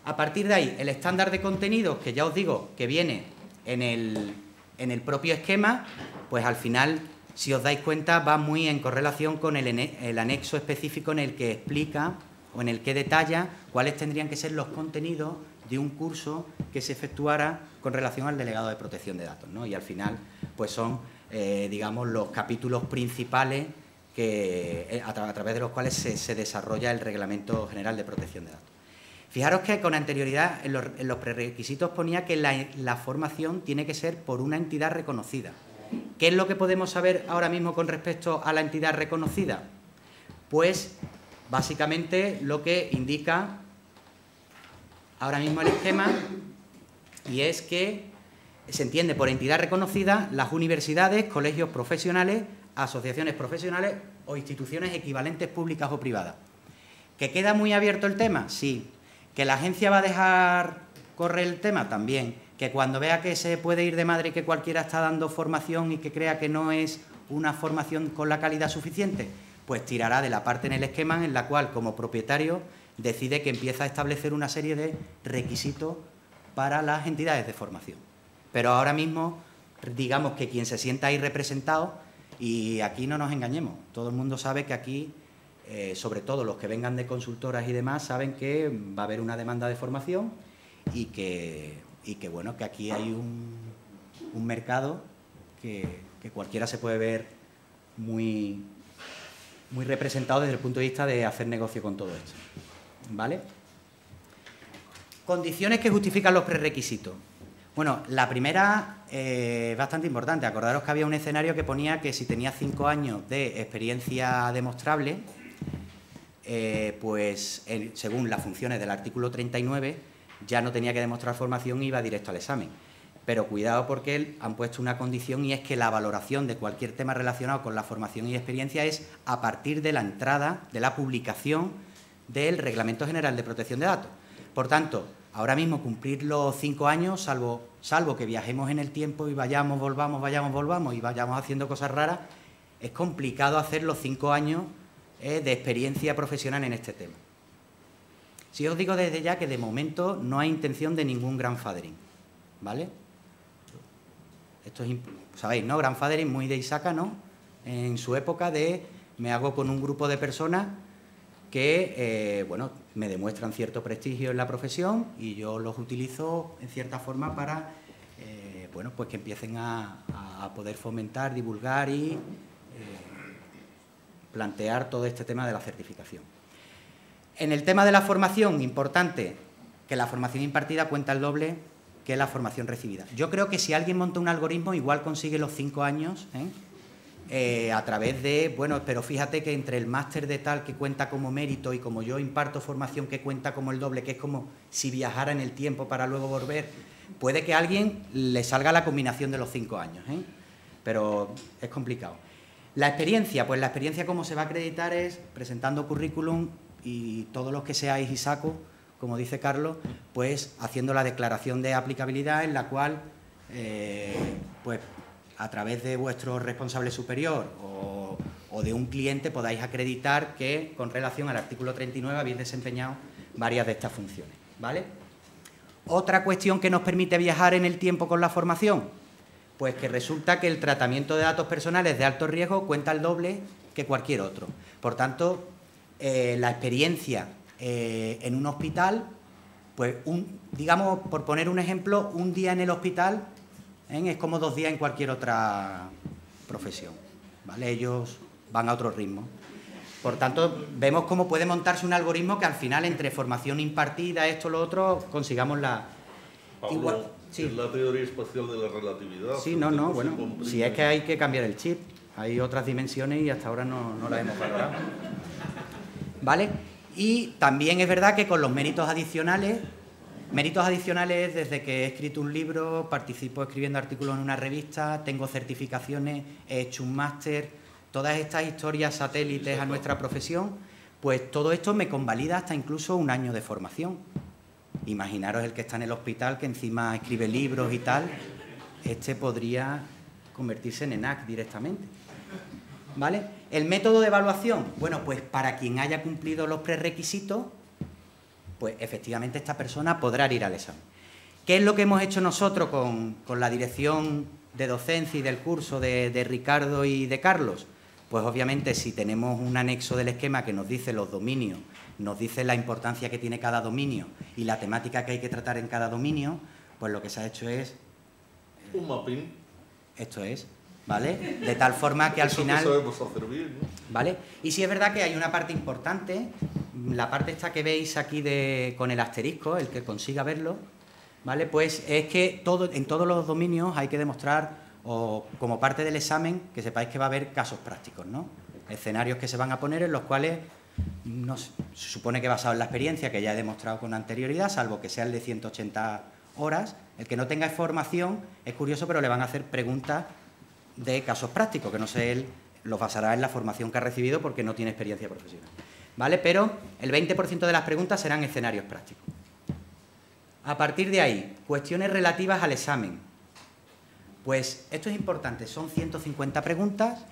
A partir de ahí, el estándar de contenidos, que ya os digo que viene en el propio esquema, pues al final, si os dais cuenta, va muy en correlación con el anexo específico en el que explica o en el que detalla cuáles tendrían que ser los contenidos de un curso que se efectuara con relación al delegado de protección de datos, ¿no? Y al final, pues son, digamos, los capítulos principales que, a través de los cuales se desarrolla el Reglamento General de Protección de Datos. Fijaros que con anterioridad en los prerequisitos ponía que la formación tiene que ser por una entidad reconocida. ¿Qué es lo que podemos saber ahora mismo con respecto a la entidad reconocida? Pues básicamente lo que indica ahora mismo el esquema, y es que se entiende por entidad reconocida las universidades, colegios profesionales, asociaciones profesionales o instituciones equivalentes públicas o privadas. ¿Que queda muy abierto el tema? Sí. ¿Que la agencia va a dejar correr el tema? También. ¿Que cuando vea que se puede ir de madre y que cualquiera está dando formación y que crea que no es una formación con la calidad suficiente? Pues tirará de la parte en el esquema en la cual, como propietario, decide que empieza a establecer una serie de requisitos para las entidades de formación. Pero ahora mismo, digamos que quien se sienta ahí representado, y aquí no nos engañemos, todo el mundo sabe que aquí, sobre todo los que vengan de consultoras y demás, saben que va a haber una demanda de formación y que bueno, que aquí hay un mercado que cualquiera se puede ver muy representado desde el punto de vista de hacer negocio con todo esto, ¿vale? Condiciones que justifican los prerequisitos. Bueno, la primera es bastante importante. Acordaros que había un escenario que ponía que si tenía 5 años de experiencia demostrable, pues según las funciones del artículo 39, ya no tenía que demostrar formación y iba directo al examen. Pero cuidado, porque han puesto una condición, y es que la valoración de cualquier tema relacionado con la formación y experiencia es a partir de la entrada, de la publicación del Reglamento General de Protección de Datos. Por tanto, ahora mismo cumplir los 5 años, salvo que viajemos en el tiempo y vayamos, volvamos y vayamos haciendo cosas raras, es complicado hacer los 5 años de experiencia profesional en este tema. Si os digo desde ya que de momento no hay intención de ningún grandfathering, ¿vale? Esto es, sabéis, ¿no? Grandfathering muy de Isaka, ¿no? En su época me hago con un grupo de personas que, bueno, me demuestran cierto prestigio en la profesión y yo los utilizo en cierta forma para, bueno, pues que empiecen a poder fomentar, divulgar y plantear todo este tema de la certificación. En el tema de la formación, importante que la formación impartida cuenta el doble que la formación recibida. Yo creo que si alguien monta un algoritmo, igual consigue los 5 años, a través de, bueno, pero fíjate que entre el máster de tal que cuenta como mérito y como yo imparto formación que cuenta como el doble, que es como si viajara en el tiempo para luego volver, puede que a alguien le salga la combinación de los 5 años, pero es complicado. La experiencia, pues la experiencia como se va a acreditar es presentando currículum, y todos los que seáis ISACO, como dice Carlos, pues haciendo la declaración de aplicabilidad en la cual, pues a través de vuestro responsable superior o de un cliente podáis acreditar que con relación al artículo 39 habéis desempeñado varias de estas funciones, ¿vale? Otra cuestión que nos permite viajar en el tiempo con la formación, pues que resulta que el tratamiento de datos personales de alto riesgo cuenta el doble que cualquier otro. Por tanto, la experiencia en un hospital, pues digamos, por poner un ejemplo, un día en el hospital es como 2 días en cualquier otra profesión, ¿vale? Ellos van a otro ritmo. Por tanto, vemos cómo puede montarse un algoritmo que al final, entre formación impartida, esto, lo otro, consigamos la... Pablo, igual, sí. es la teoría espacial de la relatividad. Sí, no, bueno, si es que hay que cambiar el chip. Hay otras dimensiones y hasta ahora no las hemos valorado. ¿Vale? Y también es verdad que con los méritos adicionales desde que he escrito un libro, participo escribiendo artículos en una revista, tengo certificaciones, he hecho un máster... Todas estas historias satélites a nuestra profesión, pues todo esto me convalida hasta incluso 1 año de formación. Imaginaros el que está en el hospital, que encima escribe libros y tal, este podría convertirse en ENAC directamente. ¿Vale? El método de evaluación, bueno, pues para quien haya cumplido los prerequisitos, pues efectivamente esta persona podrá ir al examen. ¿Qué es lo que hemos hecho nosotros con la dirección de docencia y del curso de Ricardo y de Carlos? Pues obviamente si tenemos un anexo del esquema que nos dice los dominios, nos dice la importancia que tiene cada dominio y la temática que hay que tratar en cada dominio, pues lo que se ha hecho es... un mapping. Esto es, ¿vale? De tal forma que al final... Eso que sabemos hacer bien, ¿no? ¿Vale? Y sí es verdad que hay una parte importante, la parte esta que veis aquí con el asterisco, el que consiga verlo, ¿vale? Pues es que en todos los dominios hay que demostrar, o como parte del examen, que sepáis que va a haber casos prácticos, ¿no? Escenarios que se van a poner en los cuales se supone que basado en la experiencia que ya he demostrado con anterioridad, salvo que sea el de 180 horas, el que no tenga formación es curioso, pero le van a hacer preguntas de casos prácticos, que no sé, él los basará en la formación que ha recibido porque no tiene experiencia profesional, ¿vale? Pero el 20% de las preguntas serán escenarios prácticos. A partir de ahí, cuestiones relativas al examen. Pues esto es importante, son 150 preguntas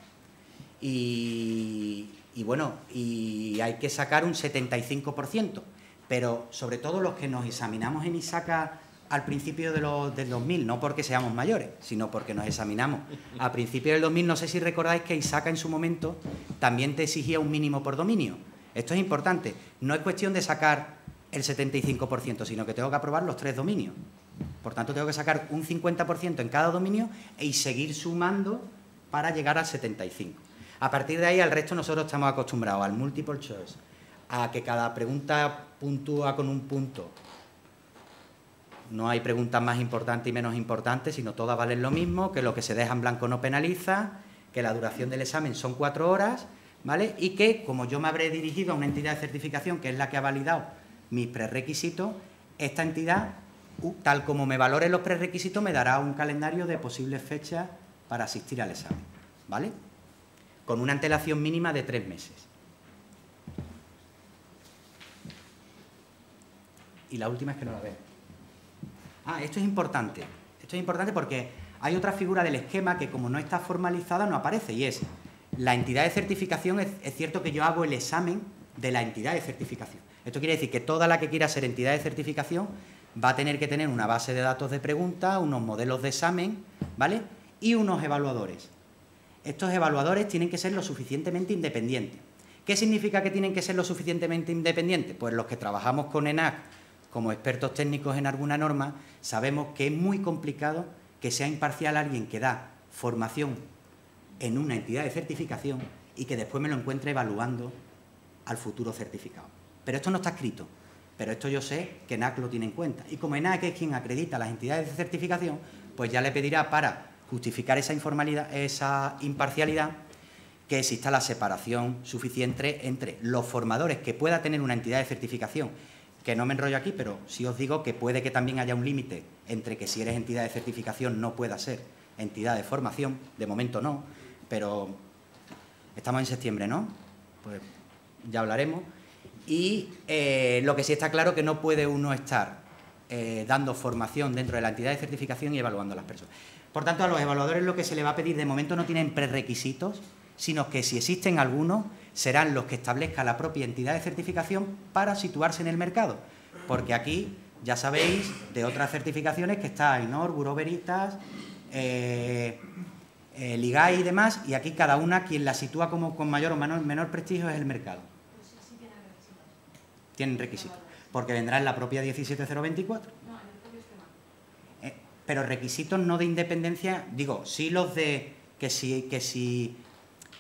y bueno, y hay que sacar un 75%, pero sobre todo los que nos examinamos en ISACA al principio del 2000, no porque seamos mayores, sino porque nos examinamos a principios del 2000, no sé si recordáis que ISACA en su momento también te exigía un mínimo por dominio. Esto es importante, no es cuestión de sacar el 75%, sino que tengo que aprobar los 3 dominios. Por tanto, tengo que sacar un 50% en cada dominio y seguir sumando para llegar al 75%. A partir de ahí, al resto nosotros estamos acostumbrados al multiple choice, a que cada pregunta puntúa con un punto. No hay preguntas más importantes y menos importantes, sino todas valen lo mismo, que lo que se deja en blanco no penaliza, que la duración del examen son 4 horas, ¿vale? Y que, como yo me habré dirigido a una entidad de certificación, que es la que ha validado mis prerequisitos, esta entidad, tal como me valore los prerequisitos, me dará un calendario de posibles fechas para asistir al examen, ¿vale? Con una antelación mínima de 3 meses. Y la última es que no la veo. Esto es importante. Esto es importante porque hay otra figura del esquema que, como no está formalizada, no aparece, y es la entidad de certificación. Es cierto que yo hago el examen de la entidad de certificación. Esto quiere decir que toda la que quiera ser entidad de certificación va a tener que tener una base de datos de preguntas, unos modelos de examen, ¿vale? Y unos evaluadores. Estos evaluadores tienen que ser lo suficientemente independientes. ¿Qué significa que tienen que ser lo suficientemente independientes? Pues los que trabajamos con ENAC como expertos técnicos en alguna norma, sabemos que es muy complicado que sea imparcial alguien que da formación en una entidad de certificación y que después me lo encuentre evaluando al futuro certificado. Pero esto no está escrito. Pero esto yo sé que ENAC lo tiene en cuenta. Y como ENAC es quien acredita las entidades de certificación, pues ya le pedirá, para justificar esa imparcialidad, que exista la separación suficiente entre los formadores que pueda tener una entidad de certificación, que no me enrollo aquí, pero sí os digo que puede que también haya un límite entre que si eres entidad de certificación no pueda ser entidad de formación. De momento no, pero estamos en septiembre, ¿no? Pues ya hablaremos. Y lo que sí está claro que no puede uno estar dando formación dentro de la entidad de certificación y evaluando a las personas. Por tanto, a los evaluadores lo que se les va a pedir de momento no tienen prerequisitos, sino que si existen algunos, serán los que establezca la propia entidad de certificación para situarse en el mercado. Porque aquí, ya sabéis, de otras certificaciones que está AENOR, Bureau Veritas, Ligay y demás, y aquí cada una quien la sitúa como con mayor o menor prestigio es el mercado. Tienen requisitos, porque vendrá en la propia 17024. Pero requisitos no de independencia, digo, sí los de que si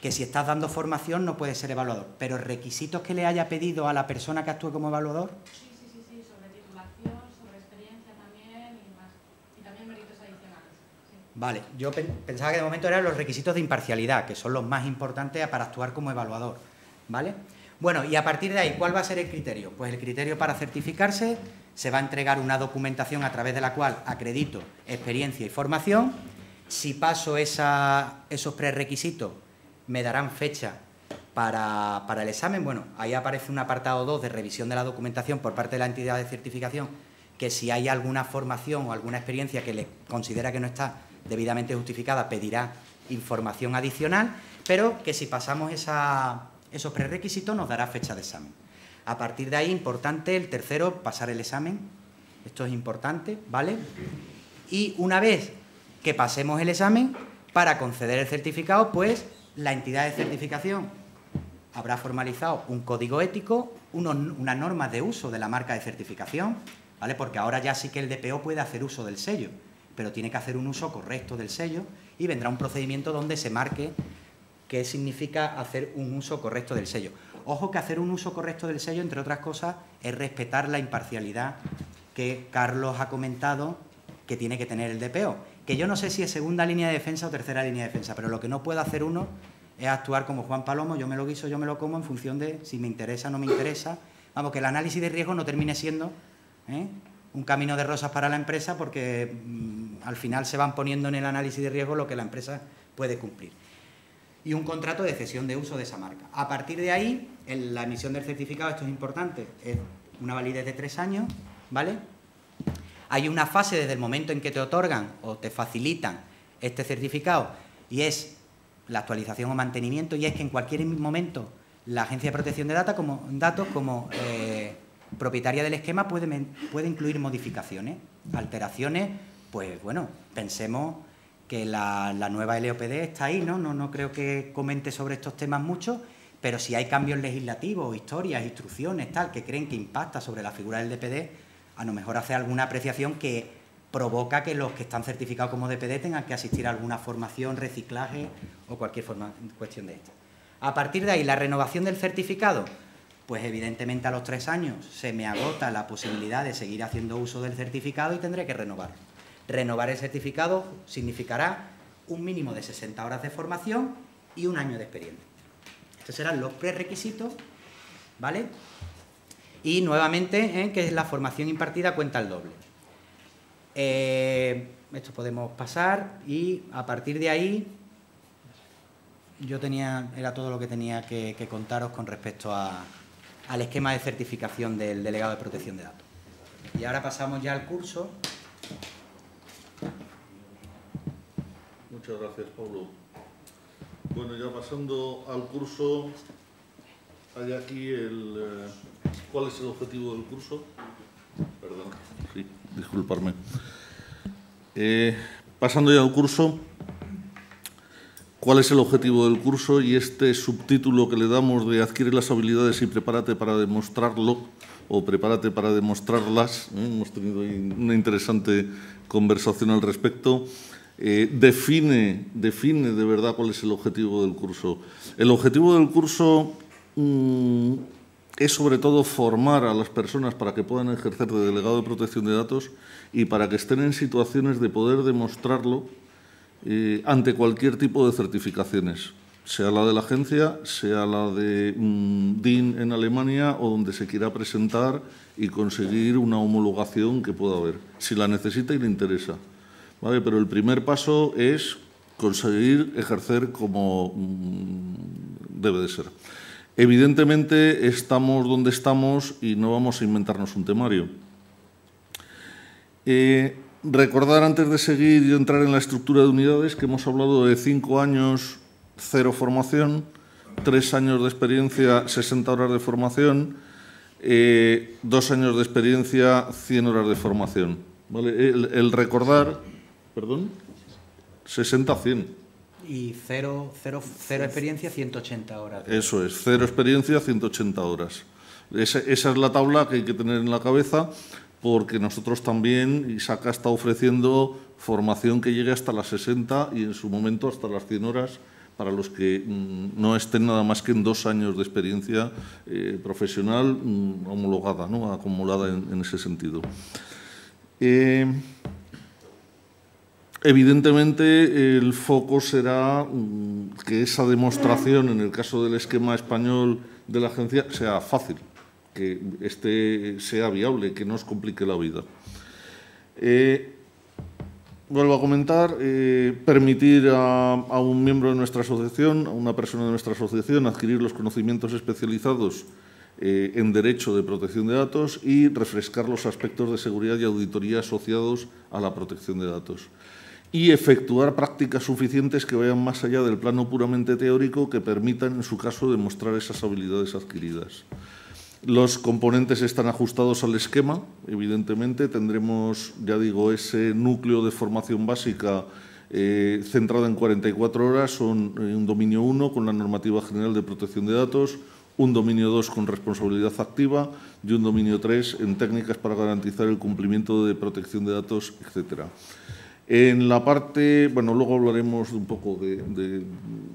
estás dando formación no puedes ser evaluador, pero requisitos que le haya pedido a la persona que actúe como evaluador. Sí, sobre titulación, sobre experiencia también y más, y también méritos adicionales. Sí. Vale, yo pensaba que de momento eran los requisitos de imparcialidad, que son los más importantes para actuar como evaluador, ¿vale? Bueno, y a partir de ahí, ¿cuál va a ser el criterio? Pues el criterio para certificarse, se va a entregar una documentación a través de la cual acredito experiencia y formación. Si paso esos prerequisitos, me darán fecha para el examen. Bueno, ahí aparece un apartado 2 de revisión de la documentación por parte de la entidad de certificación, que si hay alguna formación o alguna experiencia que le considera que no está debidamente justificada, pedirá información adicional, pero que si pasamos esos prerequisitos nos dará fecha de examen. A partir de ahí, importante, el tercero, pasar el examen. Esto es importante, ¿vale? Y una vez que pasemos el examen, para conceder el certificado, pues la entidad de certificación habrá formalizado un código ético, unas normas de uso de la marca de certificación, ¿vale? Porque ahora ya sí que el DPO puede hacer uso del sello, pero tiene que hacer un uso correcto del sello y vendrá un procedimiento donde se marque qué significa hacer un uso correcto del sello. Ojo que hacer un uso correcto del sello, entre otras cosas, es respetar la imparcialidad que Carlos ha comentado que tiene que tener el DPO. Que yo no sé si es segunda línea de defensa o tercera línea de defensa, pero lo que no puede hacer uno es actuar como Juan Palomo, yo me lo guiso, yo me lo como, en función de si me interesa o no me interesa. Vamos, que el análisis de riesgo no termine siendo un camino de rosas para la empresa, porque al final se van poniendo en el análisis de riesgo lo que la empresa puede cumplir. Y un contrato de cesión de uso de esa marca. A partir de ahí, en la emisión del certificado, esto es importante, es una validez de 3 años, ¿vale? Hay una fase desde el momento en que te otorgan o te facilitan este certificado, y es la actualización o mantenimiento, y es que en cualquier momento la Agencia de Protección de Datos como propietaria del esquema puede incluir modificaciones, alteraciones. Pues bueno, pensemos que la nueva LOPD está ahí, ¿no? No creo que comente sobre estos temas mucho, pero si hay cambios legislativos, historias, instrucciones, tal, que creen que impacta sobre la figura del DPD, a lo mejor hace alguna apreciación que provoca que los que están certificados como DPD tengan que asistir a alguna formación, reciclaje o cualquier cuestión de esta. A partir de ahí, la renovación del certificado, pues evidentemente a los 3 años se me agota la posibilidad de seguir haciendo uso del certificado y tendré que renovarlo. Renovar el certificado significará un mínimo de 60 horas de formación y 1 año de experiencia. Estos serán los prerequisitos, ¿vale? Y nuevamente, que es la formación impartida cuenta el doble. Esto podemos pasar y a partir de ahí era todo lo que tenía que contaros con respecto al esquema de certificación del delegado de protección de datos. Y ahora pasamos ya al curso. Muchas gracias, Pablo. Bueno, ya pasando al curso, hay aquí ¿cuál es el objetivo del curso? Perdón, sí, disculparme. Pasando ya al curso, ¿cuál es el objetivo del curso? Y este subtítulo que le damos de adquiere las habilidades y prepárate para demostrarlo, o prepárate para demostrarlas, hemos tenido ahí una interesante conversación al respecto. Define de verdad cuál es el objetivo del curso. El objetivo del curso es sobre todo formar a las personas para que puedan ejercer de delegado de protección de datos y para que estén en situaciones de poder demostrarlo ante cualquier tipo de certificaciones, sea la de la agencia, sea la de DIN en Alemania o donde se quiera presentar y conseguir una homologación que pueda haber, si la necesita y le interesa. ¿Vale? Pero el primer paso es conseguir ejercer como debe de ser. Evidentemente, estamos donde estamos y no vamos a inventarnos un temario. Recordar, antes de seguir y entrar en la estructura de unidades, que hemos hablado de 5 años, 0 formación, 3 años de experiencia, 60 horas de formación, 2 años de experiencia, 100 horas de formación. ¿Vale? El recordar, perdón, 60 a 100. Y cero experiencia, 180 horas. Eso es, 0 experiencia, 180 horas. Esa es la tabla que hay que tener en la cabeza, porque nosotros también, ISACA está ofreciendo formación que llegue hasta las 60 y en su momento hasta las 100 horas para los que no estén nada más que en 2 años de experiencia profesional homologada, ¿no? Acumulada en ese sentido. Evidentemente, el foco será que esa demostración, en el caso del esquema español de la agencia, sea fácil, que sea viable, que no os complique la vida. Vuelvo a comentar, permitir a un miembro de nuestra asociación, a una persona de nuestra asociación, adquirir los conocimientos especializados en Derecho de Protección de Datos y refrescar los aspectos de seguridad y auditoría asociados a la protección de datos. Y efectuar prácticas suficientes que vayan más allá del plano puramente teórico, que permitan, en su caso, demostrar esas habilidades adquiridas. Los componentes están ajustados al esquema, evidentemente. Tendremos, ya digo, ese núcleo de formación básica centrada en 44 horas. Son un dominio 1 con la normativa general de protección de datos, un dominio 2 con responsabilidad activa y un dominio 3 en técnicas para garantizar el cumplimiento de protección de datos, etcétera. En la parte, bueno, luego hablaremos un poco de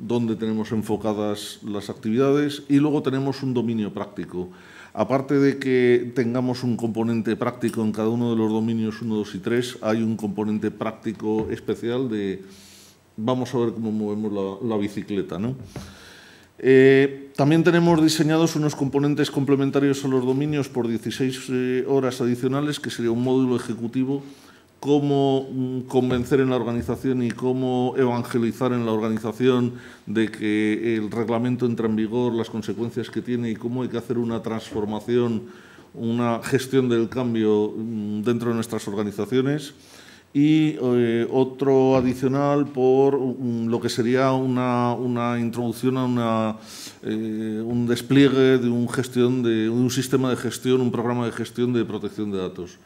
dónde tenemos enfocadas las actividades, y luego tenemos un dominio práctico. Aparte de que tengamos un componente práctico en cada uno de los dominios 1, 2 y 3, hay un componente práctico especial de vamos a ver cómo movemos la bicicleta, ¿no? También tenemos diseñados unos componentes complementarios a los dominios por 16 horas adicionales, que sería un módulo ejecutivo, cómo convencer en la organización y cómo evangelizar en la organización de que el reglamento entra en vigor, las consecuencias que tiene y cómo hay que hacer una transformación, una gestión del cambio dentro de nuestras organizaciones. Y otro adicional por lo que sería una introducción a un despliegue de un sistema de gestión, un programa de gestión de protección de datos.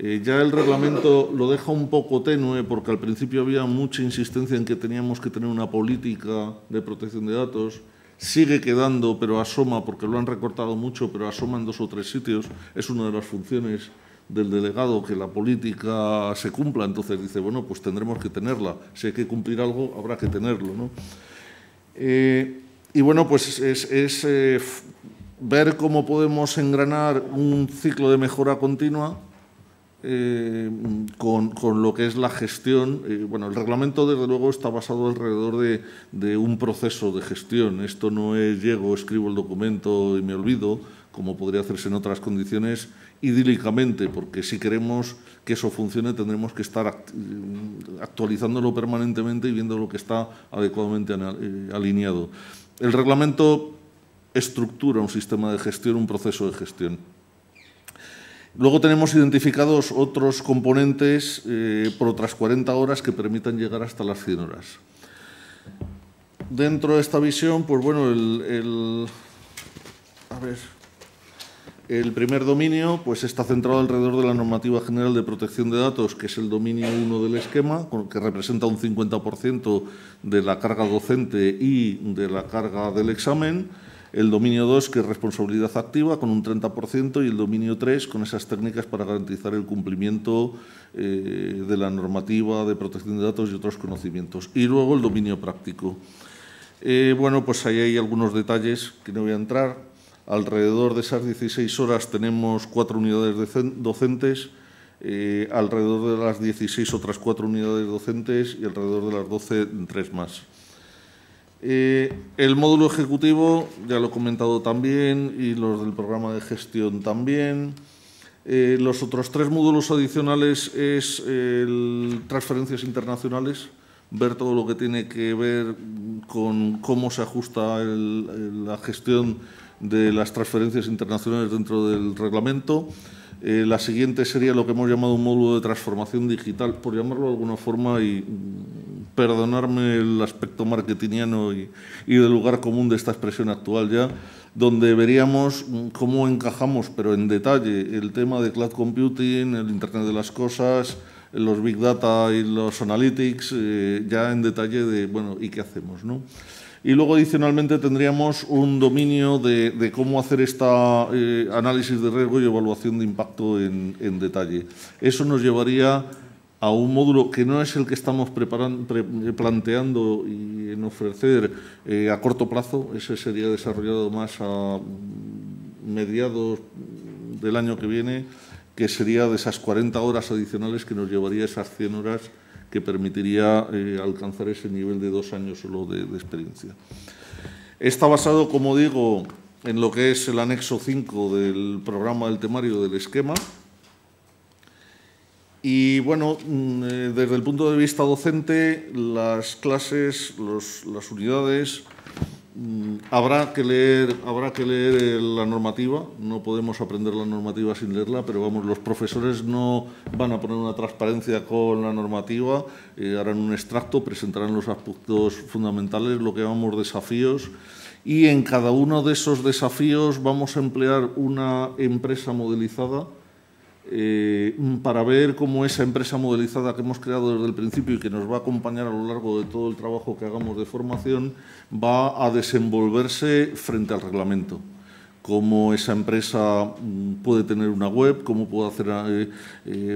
Ya el reglamento lo deja un poco tenue, porque al principio había mucha insistencia en que teníamos que tener una política de protección de datos. Sigue quedando, pero asoma, porque lo han recortado mucho, pero asoma en 2 o 3 sitios. Es una de las funciones del delegado, que la política se cumpla. Entonces dice, bueno, pues tendremos que tenerla. Si hay que cumplir algo, habrá que tenerlo, ¿no? Y bueno, pues es ver cómo podemos engranar un ciclo de mejora continua con lo que es la gestión. Bueno, el reglamento, desde luego, está basado alrededor de un proceso de gestión. Esto no es llego, escribo el documento y me olvido, como podría hacerse en otras condiciones idílicamente, porque si queremos que eso funcione tendremos que estar actualizándolo permanentemente y viendo lo que está adecuadamente alineado. El reglamento estructura un sistema de gestión, un proceso de gestión. Luego tenemos identificados otros componentes por otras 40 horas que permitan llegar hasta las 100 horas. Dentro de esta visión, pues bueno, el primer dominio pues está centrado alrededor de la normativa general de protección de datos, que es el dominio 1 del esquema, que representa un 50% de la carga docente y de la carga del examen. El dominio 2, que es responsabilidad activa, con un 30%, y el dominio 3, con esas técnicas para garantizar el cumplimiento de la normativa de protección de datos y otros conocimientos. Y luego el dominio práctico. Bueno, pues ahí hay algunos detalles que no voy a entrar. Alrededor de esas 16 horas tenemos 4 unidades docentes, alrededor de las 16 otras 4 unidades docentes y alrededor de las 12 3 más. El módulo ejecutivo ya lo he comentado también, y los del programa de gestión también. Los otros 3 módulos adicionales es transferencias internacionales, ver todo lo que tiene que ver con cómo se ajusta la gestión de las transferencias internacionales dentro del reglamento. La siguiente sería lo que hemos llamado un módulo de transformación digital, por llamarlo de alguna forma, y perdonarme el aspecto marketingiano y del lugar común de esta expresión actual ya, donde veríamos cómo encajamos, pero en detalle, el tema de cloud computing, el Internet de las cosas, los Big Data y los Analytics, ya en detalle de, bueno, ¿y qué hacemos?, ¿no? Y luego, adicionalmente, tendríamos un dominio de cómo hacer esta análisis de riesgo y evaluación de impacto en detalle. Eso nos llevaría a un módulo que no es el que estamos planteando y en ofrecer a corto plazo. Ese sería desarrollado más a mediados del año que viene, que sería de esas 40 horas adicionales que nos llevaría esas 100 horas que permitiría alcanzar ese nivel de 2 años solo de experiencia. Está basado, como digo, en lo que es el anexo 5 del programa del temario del esquema. Y, bueno, desde el punto de vista docente, las clases, las unidades, habrá que leer la normativa. No podemos aprender la normativa sin leerla, pero vamos, los profesores no van a poner una transparencia con la normativa, harán un extracto, presentarán los aspectos fundamentales, lo que llamamos desafíos, y en cada uno de esos desafíos vamos a emplear una empresa modelizada para ver cómo esa empresa modelizada que hemos creado desde el principio y que nos va a acompañar a lo largo de todo el trabajo que hagamos de formación va a desenvolverse frente al reglamento. Cómo esa empresa puede tener una web, cómo puede hacer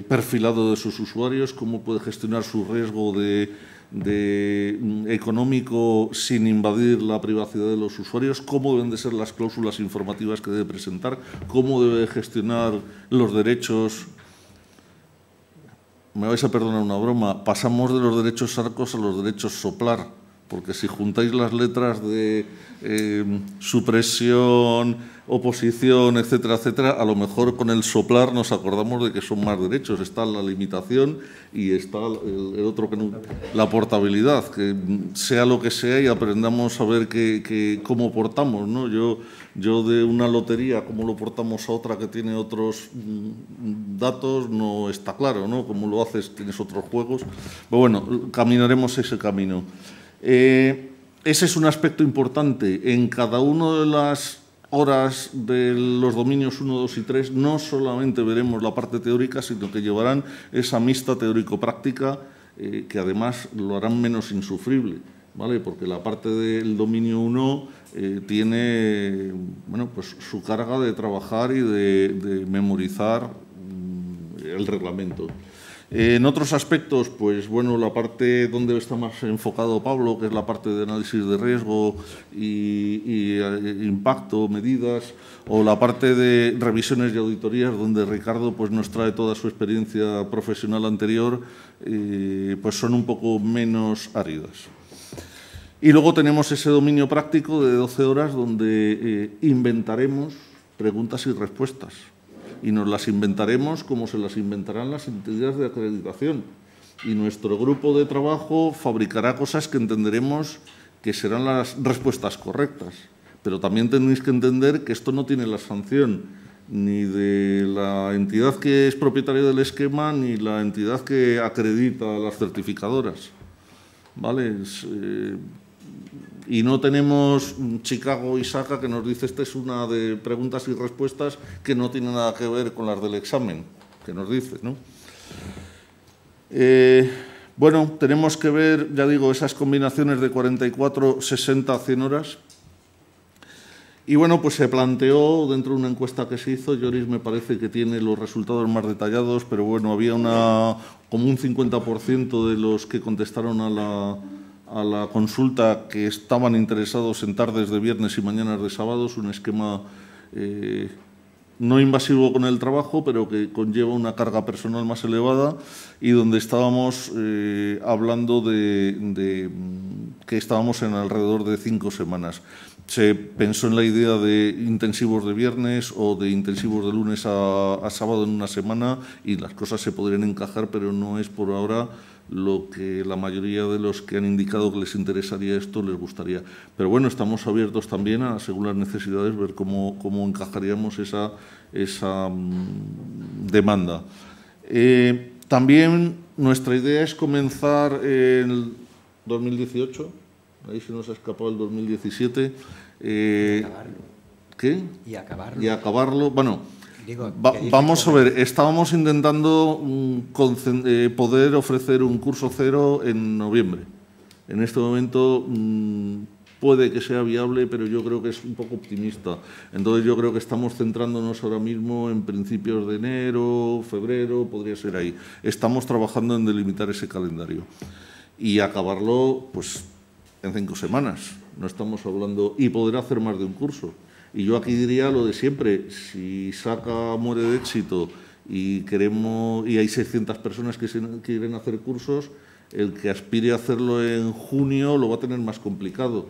perfilado de sus usuarios, cómo puede gestionar su riesgo económico sin invadir la privacidad de los usuarios, cómo deben de ser las cláusulas informativas que debe presentar, cómo debe gestionar los derechos. Me vais a perdonar una broma, pasamos de los derechos arcos a los derechos soplar, porque si juntáis las letras de supresión, oposición, etcétera, etcétera, a lo mejor con el soplar nos acordamos de que son más derechos. Está la limitación y está el otro, que no, la portabilidad, que sea lo que sea y aprendamos a ver cómo portamos, ¿no? Yo de una lotería, cómo lo portamos a otra que tiene otros datos, no está claro, ¿no? Cómo lo haces, tienes otros juegos. Pero bueno, caminaremos ese camino. Ese es un aspecto importante. En cada una de las horas de los dominios 1, 2 y 3 no solamente veremos la parte teórica, sino que llevarán esa mixta teórico-práctica que además lo harán menos insufrible, ¿vale? Porque la parte del dominio 1 tiene, bueno, pues su carga de trabajar y de memorizar el reglamento. En otros aspectos, pues bueno, la parte donde está más enfocado Pablo, que es la parte de análisis de riesgo y impacto, medidas, o la parte de revisiones y auditorías, donde Ricardo pues nos trae toda su experiencia profesional anterior, pues son un poco menos áridas. Y luego tenemos ese dominio práctico de 12 horas donde inventaremos preguntas y respuestas. Y nos las inventaremos como se las inventarán las entidades de acreditación. Y nuestro grupo de trabajo fabricará cosas que entenderemos que serán las respuestas correctas. Pero también tenéis que entender que esto no tiene la sanción ni de la entidad que es propietaria del esquema ni la entidad que acredita a las certificadoras, ¿vale? Y no tenemos Chicago y SACA que nos dice esta es una de preguntas y respuestas que no tiene nada que ver con las del examen, que nos dice, ¿no? Bueno, tenemos que ver, ya digo, esas combinaciones de 44, 60, 100 horas. Y bueno, pues se planteó dentro de una encuesta que se hizo, Joris me parece que tiene los resultados más detallados, pero bueno, había como un 50% de los que contestaron a la consulta que estaban interesados en tardes de viernes y mañanas de sábados, un esquema no invasivo con el trabajo, pero que conlleva una carga personal más elevada y donde estábamos hablando de que estábamos en alrededor de 5 semanas. Se pensó en la idea de intensivos de viernes o de intensivos de lunes a sábado en una semana y las cosas se podrían encajar, pero no es por ahora lo que la mayoría de los que han indicado que les interesaría esto les gustaría. Pero bueno, estamos abiertos también a, según las necesidades, ver cómo encajaríamos esa demanda. También nuestra idea es comenzar en el 2018, ahí se nos ha escapado el 2017. ¿Qué? Y acabarlo. Y acabarlo. Bueno, Vamos vamos a ver, estábamos intentando poder ofrecer un curso cero en noviembre. En este momento puede que sea viable, pero yo creo que es un poco optimista. Entonces yo creo que estamos centrándonos ahora mismo en principios de enero, febrero, podría ser ahí. Estamos trabajando en delimitar ese calendario y acabarlo pues en 5 semanas. No estamos hablando, y poder hacer más de un curso. Y yo aquí diría lo de siempre, si SACA muere de éxito y hay 600 personas que quieren hacer cursos, el que aspire a hacerlo en junio lo va a tener más complicado.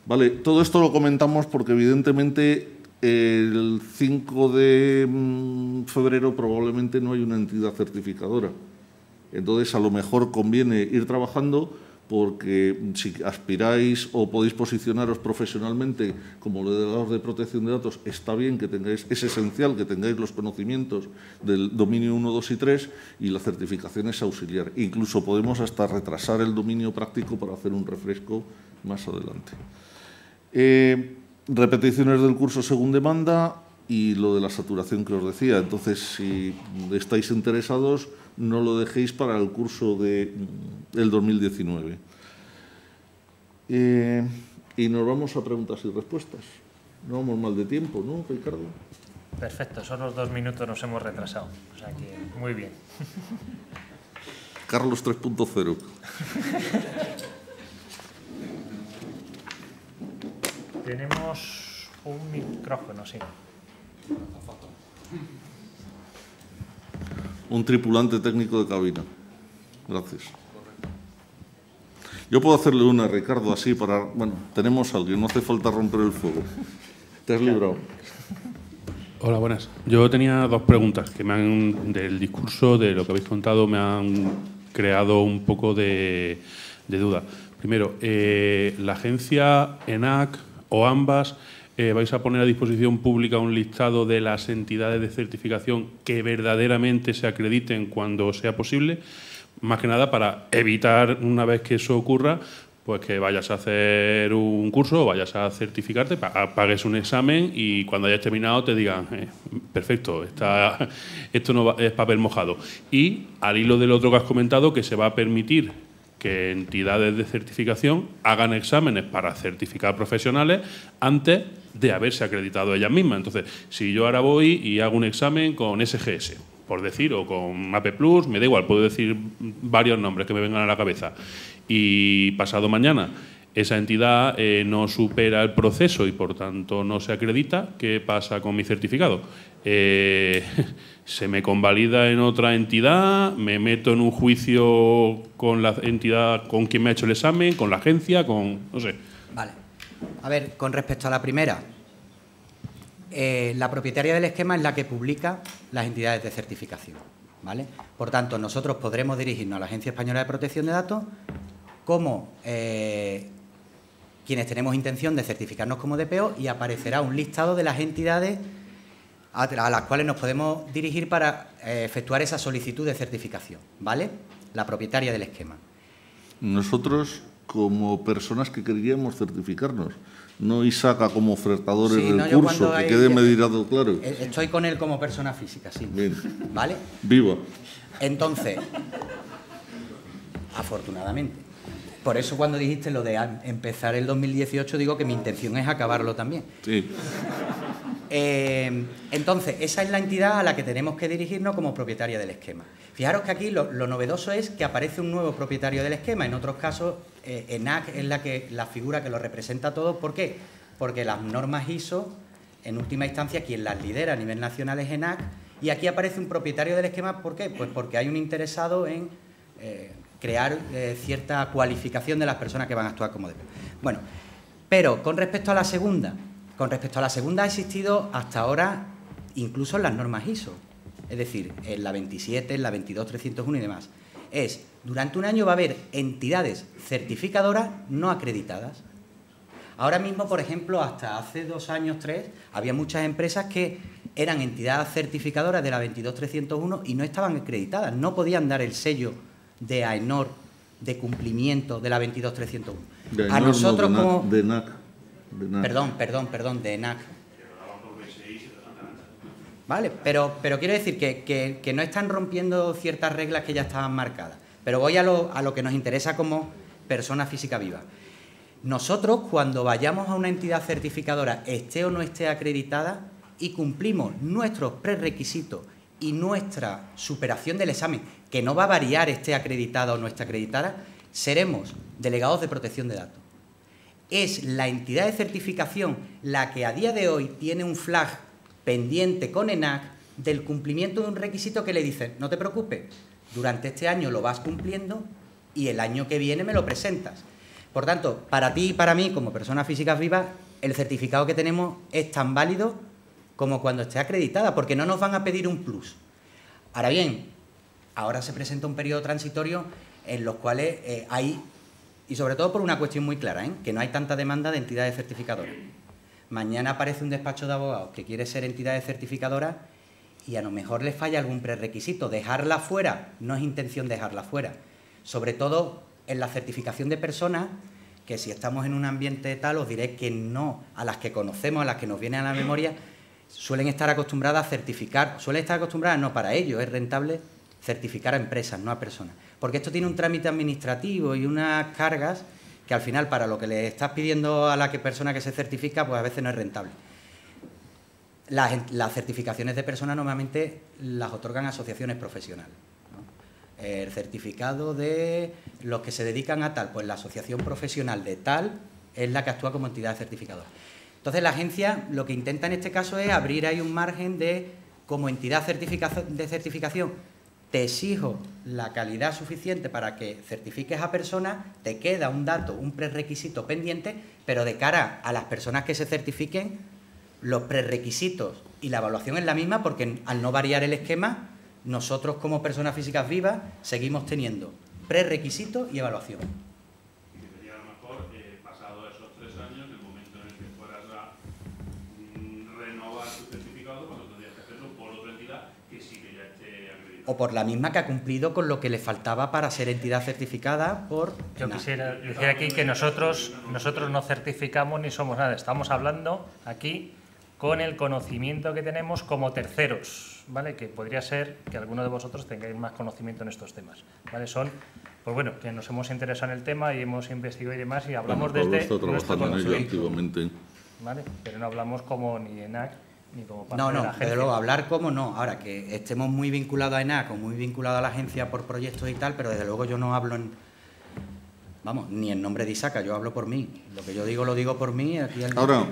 Vale, todo esto lo comentamos porque evidentemente el 5 de febrero probablemente no hay una entidad certificadora. Entonces a lo mejor conviene ir trabajando, porque si aspiráis o podéis posicionaros profesionalmente como delegados de protección de datos, está bien que tengáis, es esencial que tengáis los conocimientos del dominio 1, 2 y 3 y la certificación es auxiliar. Incluso podemos hasta retrasar el dominio práctico para hacer un refresco más adelante. Repeticiones del curso según demanda y lo de la saturación que os decía. Entonces, si estáis interesados, no lo dejéis para el curso del 2019. Y nos vamos a preguntas y respuestas. No vamos mal de tiempo, ¿no, Ricardo? Perfecto, solo los 2 minutos nos hemos retrasado. O sea que muy bien. Carlos 3.0. Tenemos un micrófono, sí. Un tripulante técnico de cabina. Gracias. Yo puedo hacerle una, Ricardo, así para... Bueno, tenemos a alguien, no hace falta romper el fuego. Te has librado. Hola, buenas. Yo tenía 2 preguntas que del discurso, de lo que habéis contado, me han creado un poco de duda. Primero, la agencia ENAC o ambas... ¿vais a poner a disposición pública un listado de las entidades de certificación que verdaderamente se acrediten cuando sea posible? Más que nada para evitar, una vez que eso ocurra, pues que vayas a hacer un curso o vayas a certificarte, pagues un examen y cuando hayas terminado te digan perfecto, esto no es papel mojado. Y al hilo del otro que has comentado, que se va a permitir que entidades de certificación hagan exámenes para certificar profesionales antes de haberse acreditado ellas mismas. Entonces, si yo ahora voy y hago un examen con SGS, por decir, o con AP+, me da igual, puedo decir varios nombres que me vengan a la cabeza, y pasado mañana esa entidad no supera el proceso y, por tanto, no se acredita, ¿qué pasa con mi certificado? ¿Se me convalida en otra entidad? ¿Me meto en un juicio con la entidad con quien me ha hecho el examen? ¿Con la agencia? No sé. Vale. A ver, con respecto a la primera, la propietaria del esquema es la que publica las entidades de certificación, ¿vale? Por tanto, nosotros podremos dirigirnos a la Agencia Española de Protección de Datos como quienes tenemos intención de certificarnos como DPO y aparecerá un listado de las entidades a las cuales nos podemos dirigir para efectuar esa solicitud de certificación, ¿vale? La propietaria del esquema. Nosotros, como personas que queríamos certificarnos, no ISACA como ofertadores del curso, que quede medido claro. Estoy con él como persona física, sí. Bien. ¿Vale? Viva. Entonces, afortunadamente. Por eso cuando dijiste lo de empezar el 2018, digo que mi intención es acabarlo también. Sí. Entonces, esa es la entidad a la que tenemos que dirigirnos como propietaria del esquema. Fijaros que aquí lo novedoso es que aparece un nuevo propietario del esquema. En otros casos, ENAC es la figura que lo representa todo. ¿Por qué? Porque las normas ISO, en última instancia, quien las lidera a nivel nacional es ENAC, y aquí aparece un propietario del esquema. ¿Por qué? Pues porque hay un interesado en crear cierta cualificación de las personas que van a actuar como DPO. Bueno, pero con respecto a la segunda... ha existido hasta ahora incluso en las normas ISO, es decir, en la 27, en la 22301 y demás. es, durante un año va a haber entidades certificadoras no acreditadas. Ahora mismo, por ejemplo, hasta hace 2 años, 3, había muchas empresas que eran entidades certificadoras de la 22301 y no estaban acreditadas, no podían dar el sello de AENOR de cumplimiento de la 22301. A nosotros como... De ENAC. Perdón, de ENAC. Vale, pero quiero decir que no están rompiendo ciertas reglas que ya estaban marcadas. Pero voy a lo que nos interesa como persona física viva. Nosotros, cuando vayamos a una entidad certificadora, esté o no esté acreditada, y cumplimos nuestros prerequisitos y nuestra superación del examen, que no va a variar esté acreditada o no esté acreditada, seremos delegados de protección de datos. Es la entidad de certificación la que a día de hoy tiene un flag pendiente con ENAC del cumplimiento de un requisito que le dice, no te preocupes, durante este año lo vas cumpliendo y el año que viene me lo presentas. Por tanto, para ti y para mí, como personas físicas vivas, el certificado que tenemos es tan válido como cuando esté acreditada, porque no nos van a pedir un plus. Ahora bien, ahora se presenta un periodo transitorio en los cuales hay, y sobre todo por una cuestión muy clara, que no hay tanta demanda de entidades certificadoras. Mañana aparece un despacho de abogados que quiere ser entidades certificadoras y a lo mejor les falla algún prerequisito. Dejarla fuera no es intención dejarla fuera. Sobre todo en la certificación de personas, que si estamos en un ambiente tal, os diré que no, a las que conocemos, a las que nos vienen a la memoria, suelen estar acostumbradas a certificar, no, para ello es rentable certificar a empresas, no a personas. Porque esto tiene un trámite administrativo y unas cargas que al final para lo que le estás pidiendo a la persona que se certifica, pues a veces no es rentable. Las certificaciones de personas normalmente las otorgan asociaciones profesionales, ¿no? El certificado de los que se dedican a tal, pues la asociación profesional de tal es la que actúa como entidad certificadora. Entonces, la agencia lo que intenta en este caso es abrir ahí un margen de, como entidad de certificación, te exijo la calidad suficiente para que certifiques a personas, te queda un dato, un prerequisito pendiente, pero de cara a las personas que se certifiquen, los prerequisitos y la evaluación es la misma, porque al no variar el esquema, nosotros como personas físicas vivas seguimos teniendo prerequisitos y evaluación. O por la misma que ha cumplido con lo que le faltaba para ser entidad certificada por... Yo quisiera decir aquí que nosotros no certificamos ni somos nada. Estamos hablando aquí con el conocimiento que tenemos como terceros, ¿vale? Que podría ser que alguno de vosotros tengáis más conocimiento en estos temas, ¿vale? Son, pues bueno, que nos hemos interesado en el tema y hemos investigado y demás y hablamos desde nuestro conocimiento, ¿vale? Pero no hablamos como ni ENAC ni como parte de la agencia. Desde luego, hablar como no. Ahora, que estemos muy vinculados a ENAC o muy vinculados a la agencia por proyectos y tal, pero desde luego yo no hablo ni en nombre de ISACA, yo hablo por mí. Lo que yo digo, lo digo por mí. Ahora,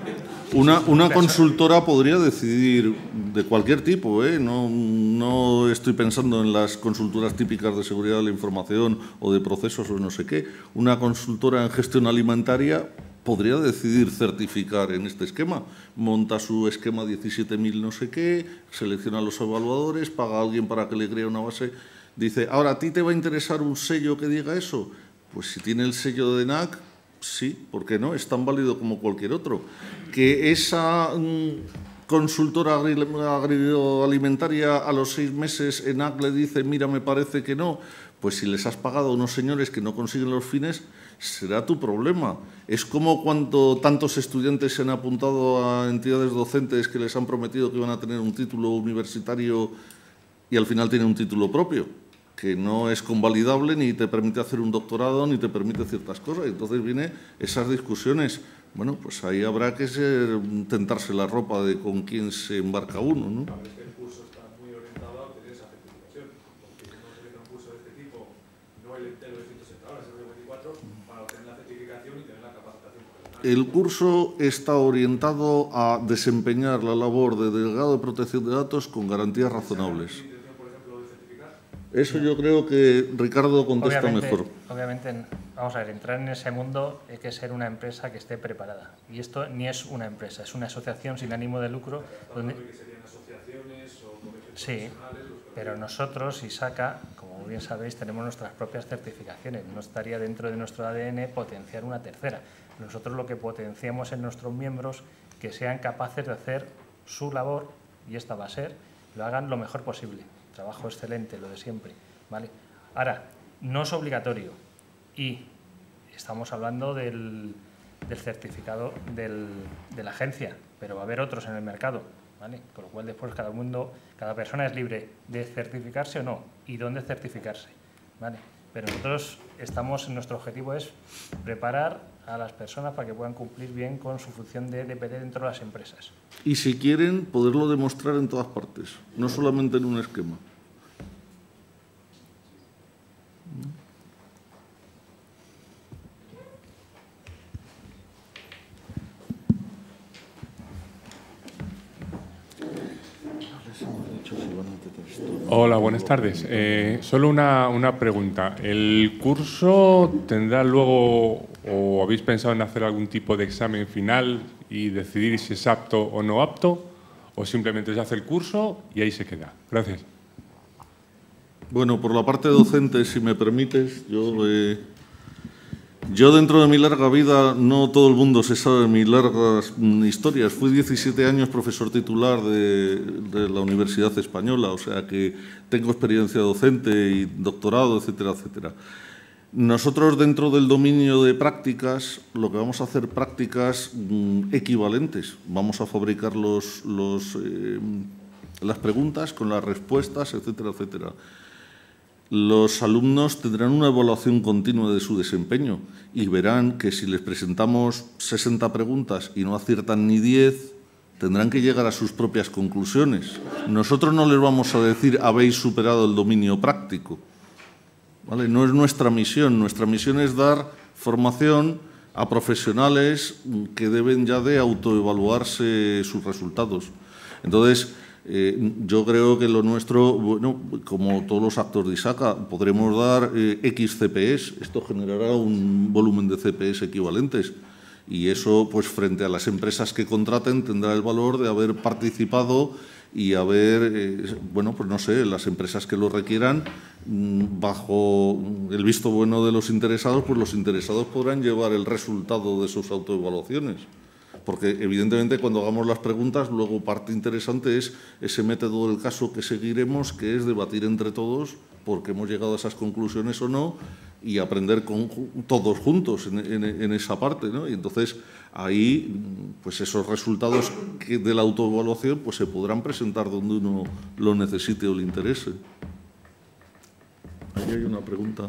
una consultora podría decidir de cualquier tipo, ¿eh? No estoy pensando en las consultoras típicas de seguridad de la información o de procesos o no sé qué. Una consultora en gestión alimentaria podría decidir certificar en este esquema. Monta su esquema 17.000 no sé qué, selecciona a los evaluadores, paga a alguien para que le cree una base. Dice, ahora, ¿a ti te va a interesar un sello que diga eso? Pues si tiene el sello de ENAC, sí, ¿por qué no? Es tan válido como cualquier otro. Que esa consultora agroalimentaria a los 6 meses ENAC le dice, mira, me parece que no, pues si les has pagado a unos señores que no consiguen los fines, será tu problema. Es como cuando tantos estudiantes se han apuntado a entidades docentes que les han prometido que iban a tener un título universitario y al final tienen un título propio, que no es convalidable, ni te permite hacer un doctorado, ni te permite ciertas cosas. Y entonces vienen esas discusiones. Bueno, pues ahí habrá que tentarse la ropa de con quién se embarca uno, ¿no? El curso está muy orientado a obtener esa certificación, porque no se mete un curso de este tipo, no el de los 160 horas, el de 24, para obtener la certificación y tener la capacitación profesional. El curso está orientado a desempeñar la labor de delegado de protección de datos con garantías razonables. Eso yo creo que Ricardo contesta mejor. Obviamente, vamos a ver, entrar en ese mundo hay que ser una empresa que esté preparada. Y esto ni es una empresa, es una asociación sin ánimo de lucro. Donde... ¿Que serían asociaciones o colegios sí, pero nosotros, ISACA, como bien sabéis, tenemos nuestras propias certificaciones. No estaría dentro de nuestro ADN potenciar una tercera. Nosotros lo que potenciamos en nuestros miembros que sean capaces de hacer su labor, y esta va a ser, lo hagan lo mejor posible. Trabajo excelente, lo de siempre, ¿vale? Ahora, no es obligatorio y estamos hablando del certificado de la agencia, pero va a haber otros en el mercado, ¿vale? Con lo cual después cada persona es libre de certificarse o no y dónde certificarse, ¿vale? Pero nosotros nuestro objetivo es preparar a las personas para que puedan cumplir bien con su función de DPD dentro de las empresas. Y si quieren, poderlo demostrar en todas partes, no solamente en un esquema. Hola, buenas tardes. Solo una pregunta. ¿El curso tendrá luego, o habéis pensado en hacer algún tipo de examen final y decidir si es apto o no apto, o simplemente se hace el curso y ahí se queda? Gracias. Bueno, por la parte docente, si me permites, yo dentro de mi larga vida, no todo el mundo se sabe mis largas historias. Fui 17 años profesor titular de la Universidad Española, o sea que tengo experiencia docente y doctorado, etcétera, etcétera. Nosotros dentro del dominio de prácticas, lo que vamos a hacer prácticas equivalentes. Vamos a fabricar las preguntas con las respuestas, etcétera, etcétera. Los alumnos tendrán una evaluación continua de su desempeño y verán que si les presentamos 60 preguntas y no aciertan ni 10, tendrán que llegar a sus propias conclusiones. Nosotros no les vamos a decir habéis superado el dominio práctico, ¿vale? No es nuestra misión es dar formación a profesionales que deben ya de autoevaluarse sus resultados. Entonces, yo creo que lo nuestro, bueno, como todos los actos de ISACA, podremos dar X CPEs, esto generará un volumen de CPEs equivalentes y eso, pues frente a las empresas que contraten, tendrá el valor de haber participado y haber, bueno, pues no sé, las empresas que lo requieran, bajo el visto bueno de los interesados, pues los interesados podrán llevar el resultado de sus autoevaluaciones. Porque, evidentemente, cuando hagamos las preguntas, luego parte interesante es ese método del caso que seguiremos, que es debatir entre todos porque hemos llegado a esas conclusiones o no y aprender todos juntos en esa parte, ¿no? Y entonces, ahí, pues esos resultados de la autoevaluación pues se podrán presentar donde uno lo necesite o le interese. Ahí hay una pregunta.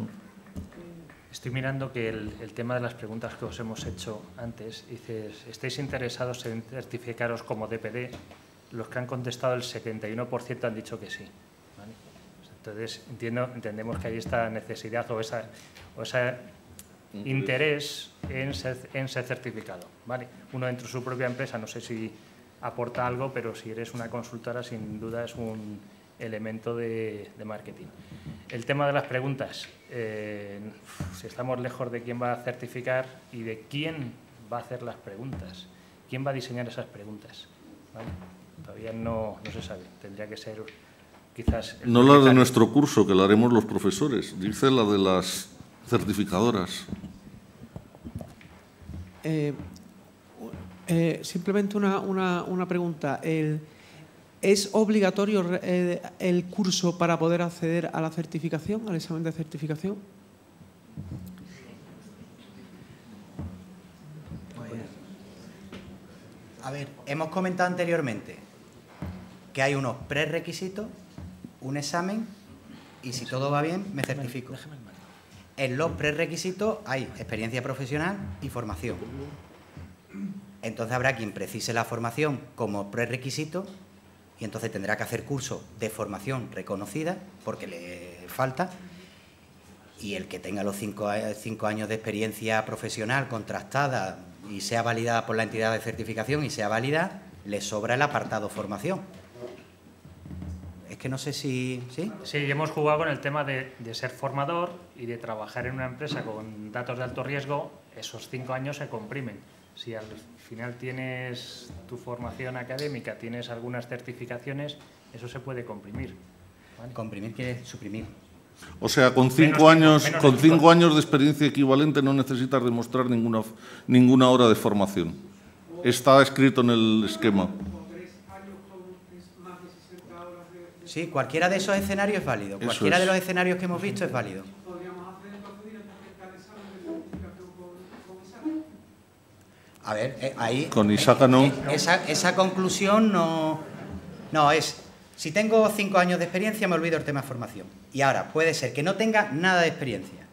Estoy mirando que el tema de las preguntas que os hemos hecho antes, dices, ¿estáis interesados en certificaros como DPD? Los que han contestado el 71% han dicho que sí, ¿vale? Entonces, entendemos que hay esta necesidad o ese interés en ser certificado, ¿vale? Uno dentro de su propia empresa, no sé si aporta algo, pero si eres una consultora, sin duda es un elemento de marketing. El tema de las preguntas, si estamos lejos de quién va a certificar y de quién va a hacer las preguntas, quién va a diseñar esas preguntas, ¿vale? Todavía no se sabe, tendría que ser quizás... No la de nuestro curso, que la haremos los profesores, dice la de las certificadoras. Simplemente una pregunta. ¿Es obligatorio el curso para poder acceder a la certificación, al examen de certificación? A ver, hemos comentado anteriormente que hay unos prerequisitos, un examen y si todo va bien me certifico. En los prerequisitos hay experiencia profesional y formación. Entonces habrá quien precise la formación como prerequisito y entonces tendrá que hacer curso de formación reconocida porque le falta, y el que tenga los 5 años de experiencia profesional contrastada y sea validada por la entidad de certificación y sea válida, le sobra el apartado formación. Es que no sé si... ¿Sí? Sí, hemos jugado con el tema de ser formador y de trabajar en una empresa con datos de alto riesgo. Esos 5 años se comprimen. Si al final tienes tu formación académica, tienes algunas certificaciones, eso se puede comprimir, ¿vale? Comprimir quiere suprimir. O sea, con 5 años de experiencia equivalente no necesitas demostrar ninguna hora de formación. Está escrito en el esquema. Sí, cualquiera de esos escenarios es válido. Cualquiera de los escenarios que hemos visto es válido. A ver, ahí... Con ISACA no. Esa conclusión no... No, es... Si tengo 5 años de experiencia, me olvido el tema de formación. Y ahora, puede ser que no tenga nada de experiencia.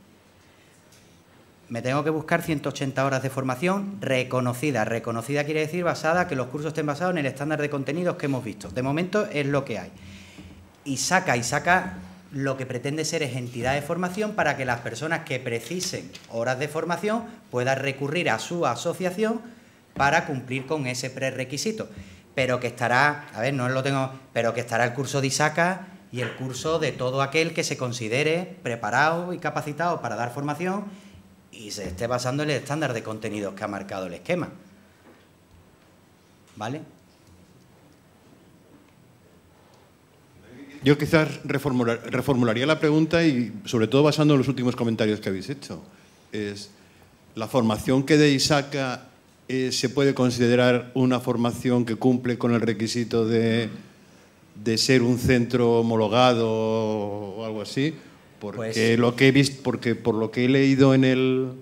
Me tengo que buscar 180 horas de formación reconocida. Reconocida quiere decir basada, que los cursos estén basados en el estándar de contenidos que hemos visto. De momento es lo que hay. ISACA lo que pretende ser es entidad de formación para que las personas que precisen horas de formación puedan recurrir a su asociación para cumplir con ese prerequisito. Pero que estará, a ver, no lo tengo, pero que estará el curso de ISACA y el curso de todo aquel que se considere preparado y capacitado para dar formación y se esté basando en el estándar de contenidos que ha marcado el esquema. ¿Vale? Yo quizás reformularía la pregunta y, sobre todo, basando en los últimos comentarios que habéis hecho. Es, ¿la formación que dé ISACA se puede considerar una formación que cumple con el requisito de ser un centro homologado o algo así? Porque pues, lo que he visto, porque por lo que he leído en el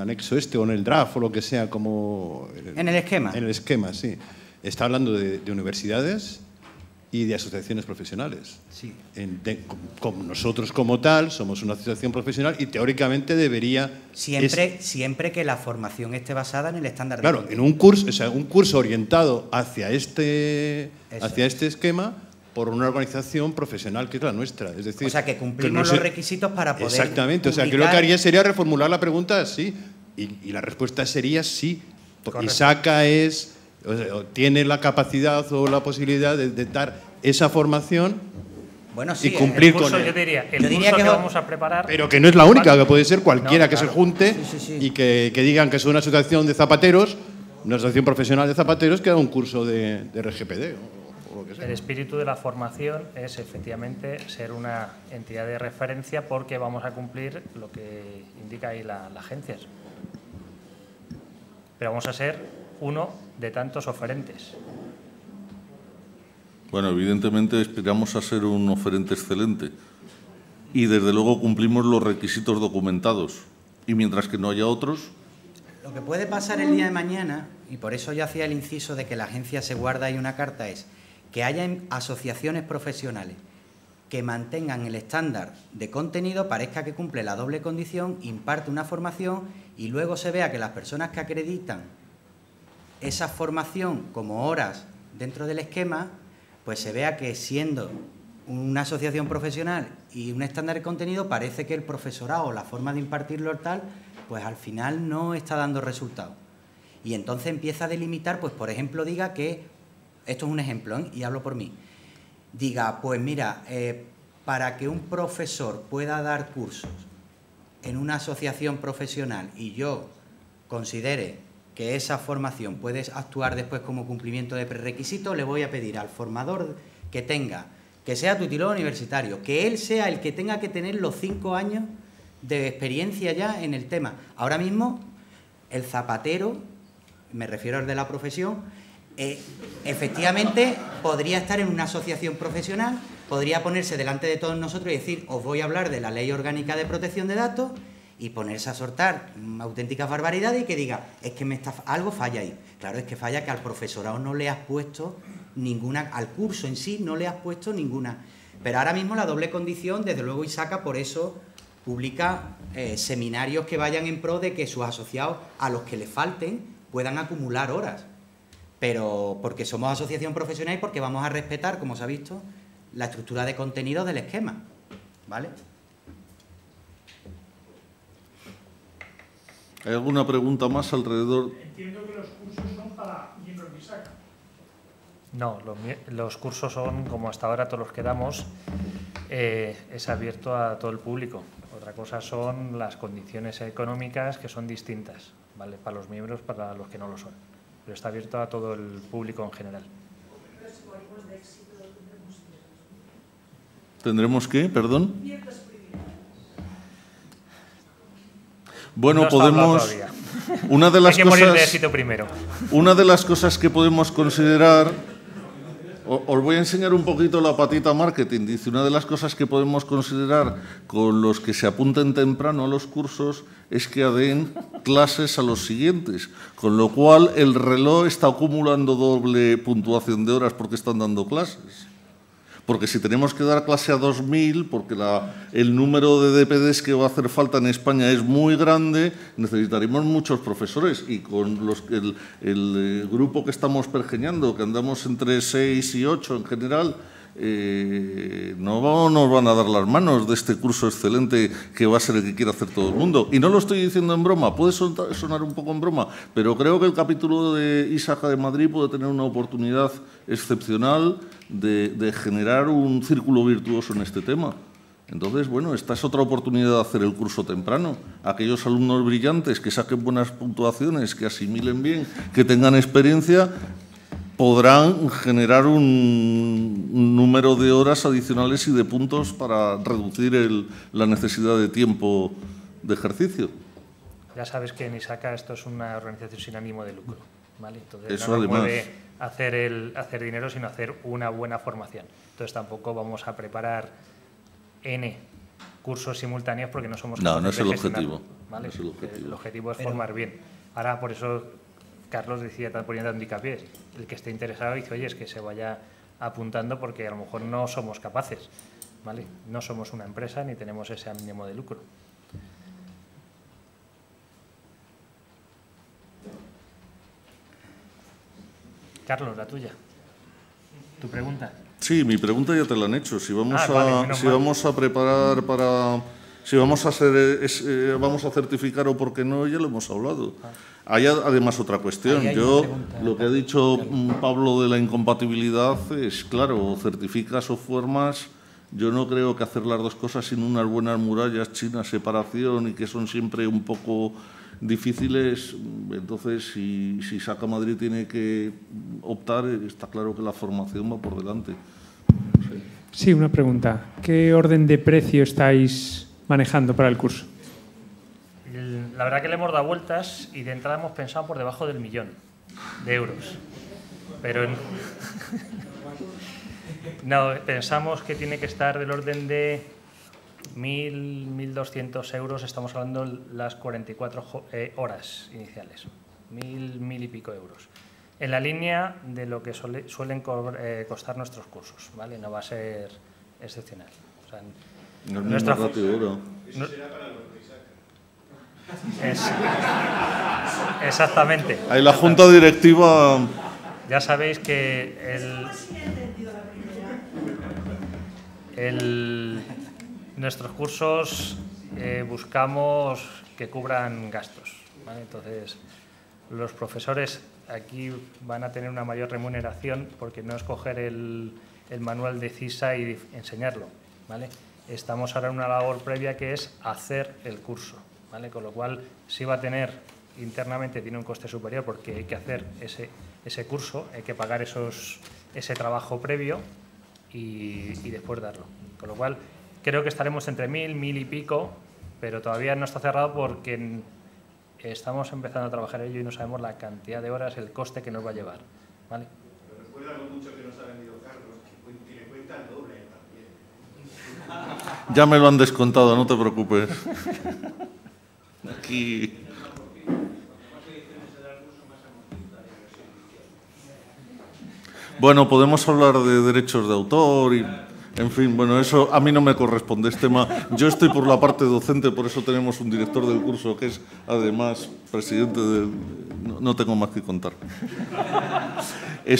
anexo o en el draft o lo que sea, como en el esquema. En el esquema, sí. Está hablando de universidades y de asociaciones profesionales. Sí. Como nosotros como tal somos una asociación profesional y teóricamente debería... Siempre que la formación esté basada en el estándar de Claro, en un curso orientado hacia este esquema por una organización profesional que es la nuestra. Es decir, o sea, que cumplimos los requisitos para poder... Exactamente, publicar... o sea, que lo que haría sería reformular la pregunta sí, y la respuesta sería sí. ISACA tiene la capacidad o la posibilidad de dar esa formación y cumplir con él. Yo diría que vamos a preparar... Pero que no es la única, que puede ser cualquiera que se junte y que digan que es una asociación de zapateros, una asociación profesional de zapateros que da un curso de RGPD o lo que sea. El espíritu de la formación es efectivamente ser una entidad de referencia porque vamos a cumplir lo que indica ahí las agencias. Pero vamos a ser uno de tantos oferentes. Bueno, evidentemente aspiramos a ser un oferente excelente y desde luego cumplimos los requisitos documentados y mientras que no haya otros... Lo que puede pasar el día de mañana, y por eso yo hacía el inciso de que la agencia se guarda ahí una carta, es que haya asociaciones profesionales que mantengan el estándar de contenido, parezca que cumple la doble condición, imparte una formación y luego se vea que las personas que acreditan esa formación como horas dentro del esquema, pues se vea que siendo una asociación profesional y un estándar de contenido, parece que el profesorado o la forma de impartirlo tal, pues al final no está dando resultados. Y entonces empieza a delimitar, pues por ejemplo diga que, esto es un ejemplo, y hablo por mí, diga, pues mira, para que un profesor pueda dar cursos en una asociación profesional y yo considere que esa formación puede actuar después como cumplimiento de prerequisitos, le voy a pedir al formador que sea tutelado universitario, que él sea el que tenga que tener los 5 años de experiencia ya en el tema. Ahora mismo, el zapatero, me refiero al de la profesión, efectivamente podría estar en una asociación profesional, podría ponerse delante de todos nosotros y decir, os voy a hablar de la Ley Orgánica de Protección de Datos, y ponerse a soltar auténticas barbaridades y que diga, es que algo falla ahí. Claro, es que falla que al profesorado no le has puesto ninguna, al curso en sí no le has puesto ninguna. Pero ahora mismo la doble condición, desde luego ISACA por eso publica seminarios que vayan en pro de que sus asociados, a los que le falten, puedan acumular horas. Pero porque somos asociación profesional y porque vamos a respetar, como se ha visto, la estructura de contenido del esquema. ¿Vale? ¿Hay alguna pregunta más alrededor? Entiendo que los cursos son para miembros de ISACA. No, los cursos son, como hasta ahora todos los que damos, es abierto a todo el público. Otra cosa son las condiciones económicas que son distintas, ¿vale? Para los miembros, para los que no lo son. Pero está abierto a todo el público en general. ¿Tendremos que, perdón? Bueno, No está hablado podemos... todavía. Una de las Hay que morir de cosas... éxito primero. Una de las cosas que podemos considerar... Os voy a enseñar un poquito la patita marketing. Dice, una de las cosas que podemos considerar con los que se apunten temprano a los cursos es que den clases a los siguientes, con lo cual el reloj está acumulando doble puntuación de horas porque están dando clases. Porque si tenemos que dar clase a 2.000, porque el número de DPDs que va a hacer falta en España es muy grande, necesitaremos muchos profesores. Y con el grupo que estamos pergeñando, que andamos entre 6 y 8 en general, no nos van a dar las manos de este curso excelente que va a ser el que quiera hacer todo el mundo. Y no lo estoy diciendo en broma, puede sonar un poco en broma, pero creo que el capítulo de ISAJA de Madrid puede tener una oportunidad excepcional de generar un círculo virtuoso en este tema. Entonces, bueno, esta es otra oportunidad de hacer el curso temprano. Aquellos alumnos brillantes que saquen buenas puntuaciones, que asimilen bien, que tengan experiencia, podrán generar un número de horas adicionales y de puntos para reducir la necesidad de tiempo de ejercicio. Ya sabes que en ISACA esto es una organización sin ánimo de lucro, ¿vale? Entonces Eso no nos además. mueve hacer dinero, sino hacer una buena formación. Entonces tampoco vamos a preparar N cursos simultáneos porque no somos No, no capaces es el de gestionarlo, objetivo. ¿vale? No es el objetivo. El objetivo es formar bien. Ahora, por eso Carlos decía, poniendo tanto hincapié, el que esté interesado dice, oye, es que se vaya apuntando porque a lo mejor no somos capaces, ¿vale? No somos una empresa ni tenemos ese ánimo de lucro. Carlos, la tuya. ¿Tu pregunta? Sí, mi pregunta ya te la han hecho. Si vamos, vale, menos mal. vamos a preparar para... Si vamos a hacer, vamos a certificar o por qué no, ya lo hemos hablado. Hay además otra cuestión. Ahí hay Yo, una pregunta. lo que ha dicho Pablo de la incompatibilidad es, claro, certificas o formas. Yo no creo que hacer las dos cosas sin unas buenas murallas chinas, separación y que son siempre un poco difíciles. Entonces, si ISACA Madrid tiene que optar, está claro que la formación va por delante. Sí, una pregunta. ¿Qué orden de precio estáis manejando para el curso? La verdad que le hemos dado vueltas y de entrada hemos pensado por debajo del 1.000.000 de euros. Pero no, pensamos que tiene que estar del orden de 1.000, 1.200 euros. Estamos hablando de las 44 horas iniciales. 1.000 y pico euros. En la línea de lo que suelen costar nuestros cursos, ¿vale? No va a ser excepcional. O sea, No es nuestra ratio. Exactamente. Ahí la junta directiva... Ya sabéis que nuestros cursos buscamos que cubran gastos, ¿vale? Entonces, los profesores aquí van a tener una mayor remuneración porque no es coger el manual de CISA y enseñarlo, ¿vale? Estamos ahora en una labor previa que es hacer el curso, ¿vale? Con lo cual sí va a tener, internamente tiene un coste superior porque hay que hacer ese curso, hay que pagar ese trabajo previo y después darlo. Con lo cual creo que estaremos entre 1.000, 1.000 y pico, pero todavía no está cerrado porque estamos empezando a trabajar en ello y no sabemos la cantidad de horas, el coste que nos va a llevar, ¿vale? Pero recuerda lo mucho que nos ha vendido Carlos, que le cuenta el doble también. Ya me lo han descontado, no te preocupes. Aquí... Bueno, podemos hablar de derechos de autor y... En fin, bueno, eso a mí no me corresponde, es tema. Yo estoy por la parte docente, por eso tenemos un director del curso que es, además, presidente del... No tengo más que contar.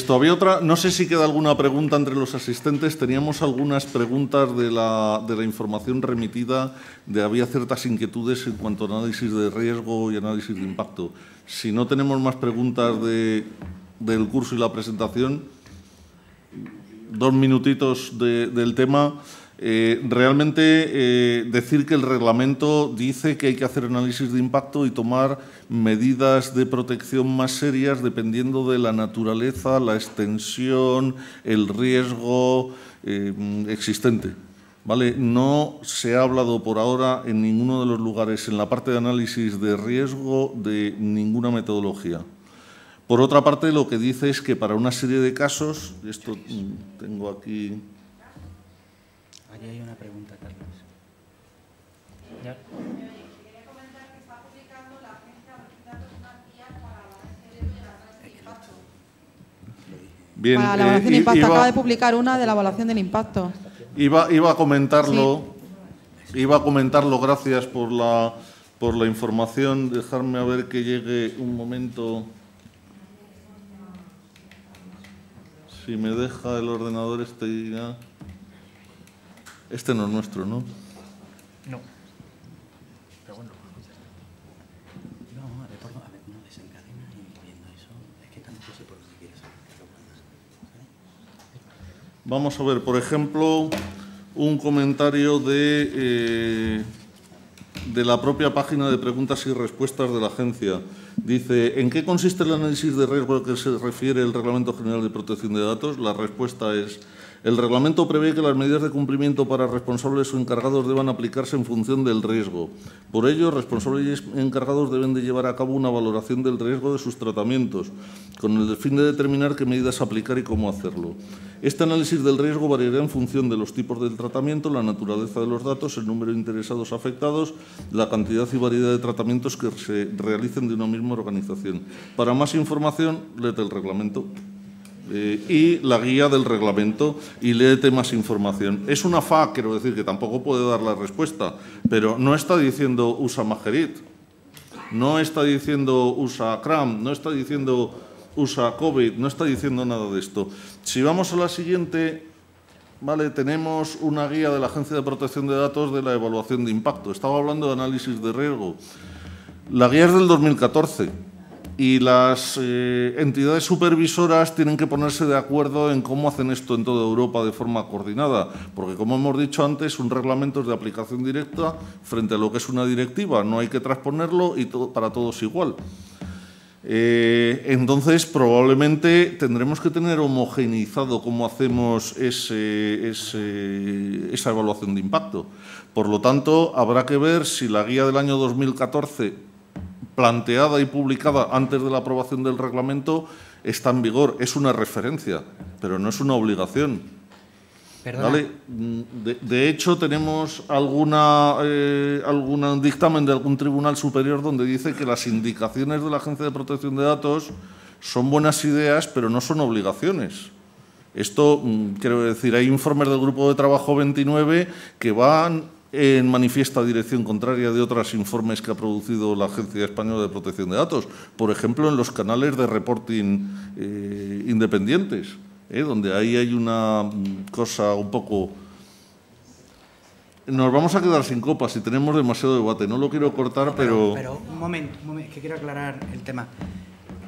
Había otra... No sé si queda alguna pregunta entre los asistentes. Teníamos algunas preguntas de la información remitida. Había ciertas inquietudes en cuanto a análisis de riesgo y análisis de impacto. Si no tenemos más preguntas del curso y la presentación... 2 minutitos del tema. Realmente decir que el reglamento dice que hay que hacer análisis de impacto y tomar medidas de protección más serias dependiendo de la naturaleza, la extensión, el riesgo existente. ¿vale? No se ha hablado por ahora en ninguno de los lugares, en la parte de análisis de riesgo, de ninguna metodología. Por otra parte, lo que dice es que para una serie de casos, esto tengo aquí... Allí hay una pregunta, Carlos. ¿Ya? Quería comentar que está publicando la agencia de datos unas guías para la análisis de análisis de impacto. Bien, para la evaluación de impacto. Acaba de publicar una de la evaluación del impacto. Iba a comentarlo, sí. Iba a comentarlo, gracias por la información. Dejarme a ver que llegue un momento. Si me deja el ordenador ya. Este no es nuestro, ¿no? No. Pero bueno. No, a ver, no desencadena y viendo eso, es que tampoco sé por dónde quieres saber. Vamos a ver, por ejemplo, un comentario de la propia página de preguntas y respuestas de la agencia. Dice, ¿en qué consiste el análisis de riesgo al que se refiere el Reglamento General de Protección de Datos? La respuesta es, el reglamento prevé que las medidas de cumplimiento para responsables o encargados deban aplicarse en función del riesgo. Por ello, responsables y encargados deben de llevar a cabo una valoración del riesgo de sus tratamientos, con el fin de determinar qué medidas aplicar y cómo hacerlo. Este análisis del riesgo variará en función de los tipos del tratamiento, la naturaleza de los datos, el número de interesados afectados, la cantidad y variedad de tratamientos que se realicen de una misma organización. Para más información, léete el reglamento y la guía del reglamento y léete más información. Es una FA, quiero decir, que tampoco puede dar la respuesta, pero no está diciendo usa Magerit, no está diciendo usa CRAM, no está diciendo usa COVID, no está diciendo nada de esto. Si vamos a la siguiente, vale, tenemos una guía de la Agencia de Protección de Datos de la evaluación de impacto. Estaba hablando de análisis de riesgo. La guía es del 2014 y las entidades supervisoras tienen que ponerse de acuerdo en cómo hacen esto en toda Europa de forma coordinada, porque, como hemos dicho antes, un reglamento es de aplicación directa frente a lo que es una directiva. No hay que transponerlo y para todos igual. Entonces, probablemente tendremos que tener homogeneizado cómo hacemos esa evaluación de impacto. Por lo tanto, habrá que ver si la guía del año 2014, planteada y publicada antes de la aprobación del reglamento, está en vigor. Es una referencia, pero no es una obligación. ¿Vale? De hecho, tenemos algún dictamen de algún tribunal superior donde dice que las indicaciones de la Agencia de Protección de Datos son buenas ideas, pero no son obligaciones. Esto, quiero decir, hay informes del Grupo de Trabajo 29 que van en manifiesta dirección contraria de otros informes que ha producido la Agencia Española de Protección de Datos, por ejemplo, en los canales de reporting independientes. Donde ahí hay una cosa un poco... Nos vamos a quedar sin copas si tenemos demasiado debate. No lo quiero cortar, pero... Pero un momento, que quiero aclarar el tema.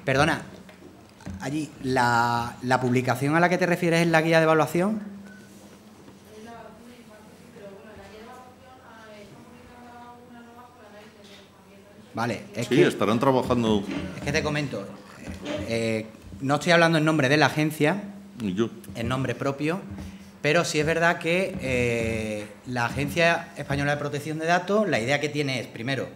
Perdona, allí, ¿la publicación a la que te refieres es la guía de evaluación? Vale, es sí, que... estarán trabajando... Es que te comento, no estoy hablando en nombre de la agencia... Ni yo. En nombre propio, pero sí es verdad que la Agencia Española de Protección de Datos, la idea que tiene es, primero,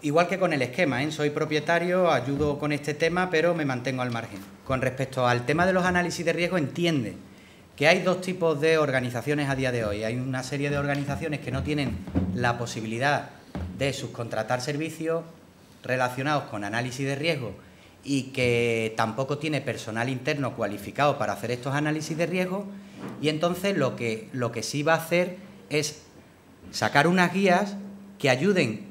igual que con el esquema, soy propietario, ayudo con este tema, pero me mantengo al margen. Con respecto al tema de los análisis de riesgo, entiende que hay dos tipos de organizaciones a día de hoy. Hay una serie de organizaciones que no tienen la posibilidad de subcontratar servicios relacionados con análisis de riesgo y que tampoco tiene personal interno cualificado para hacer estos análisis de riesgo, y entonces lo que sí va a hacer es sacar unas guías que ayuden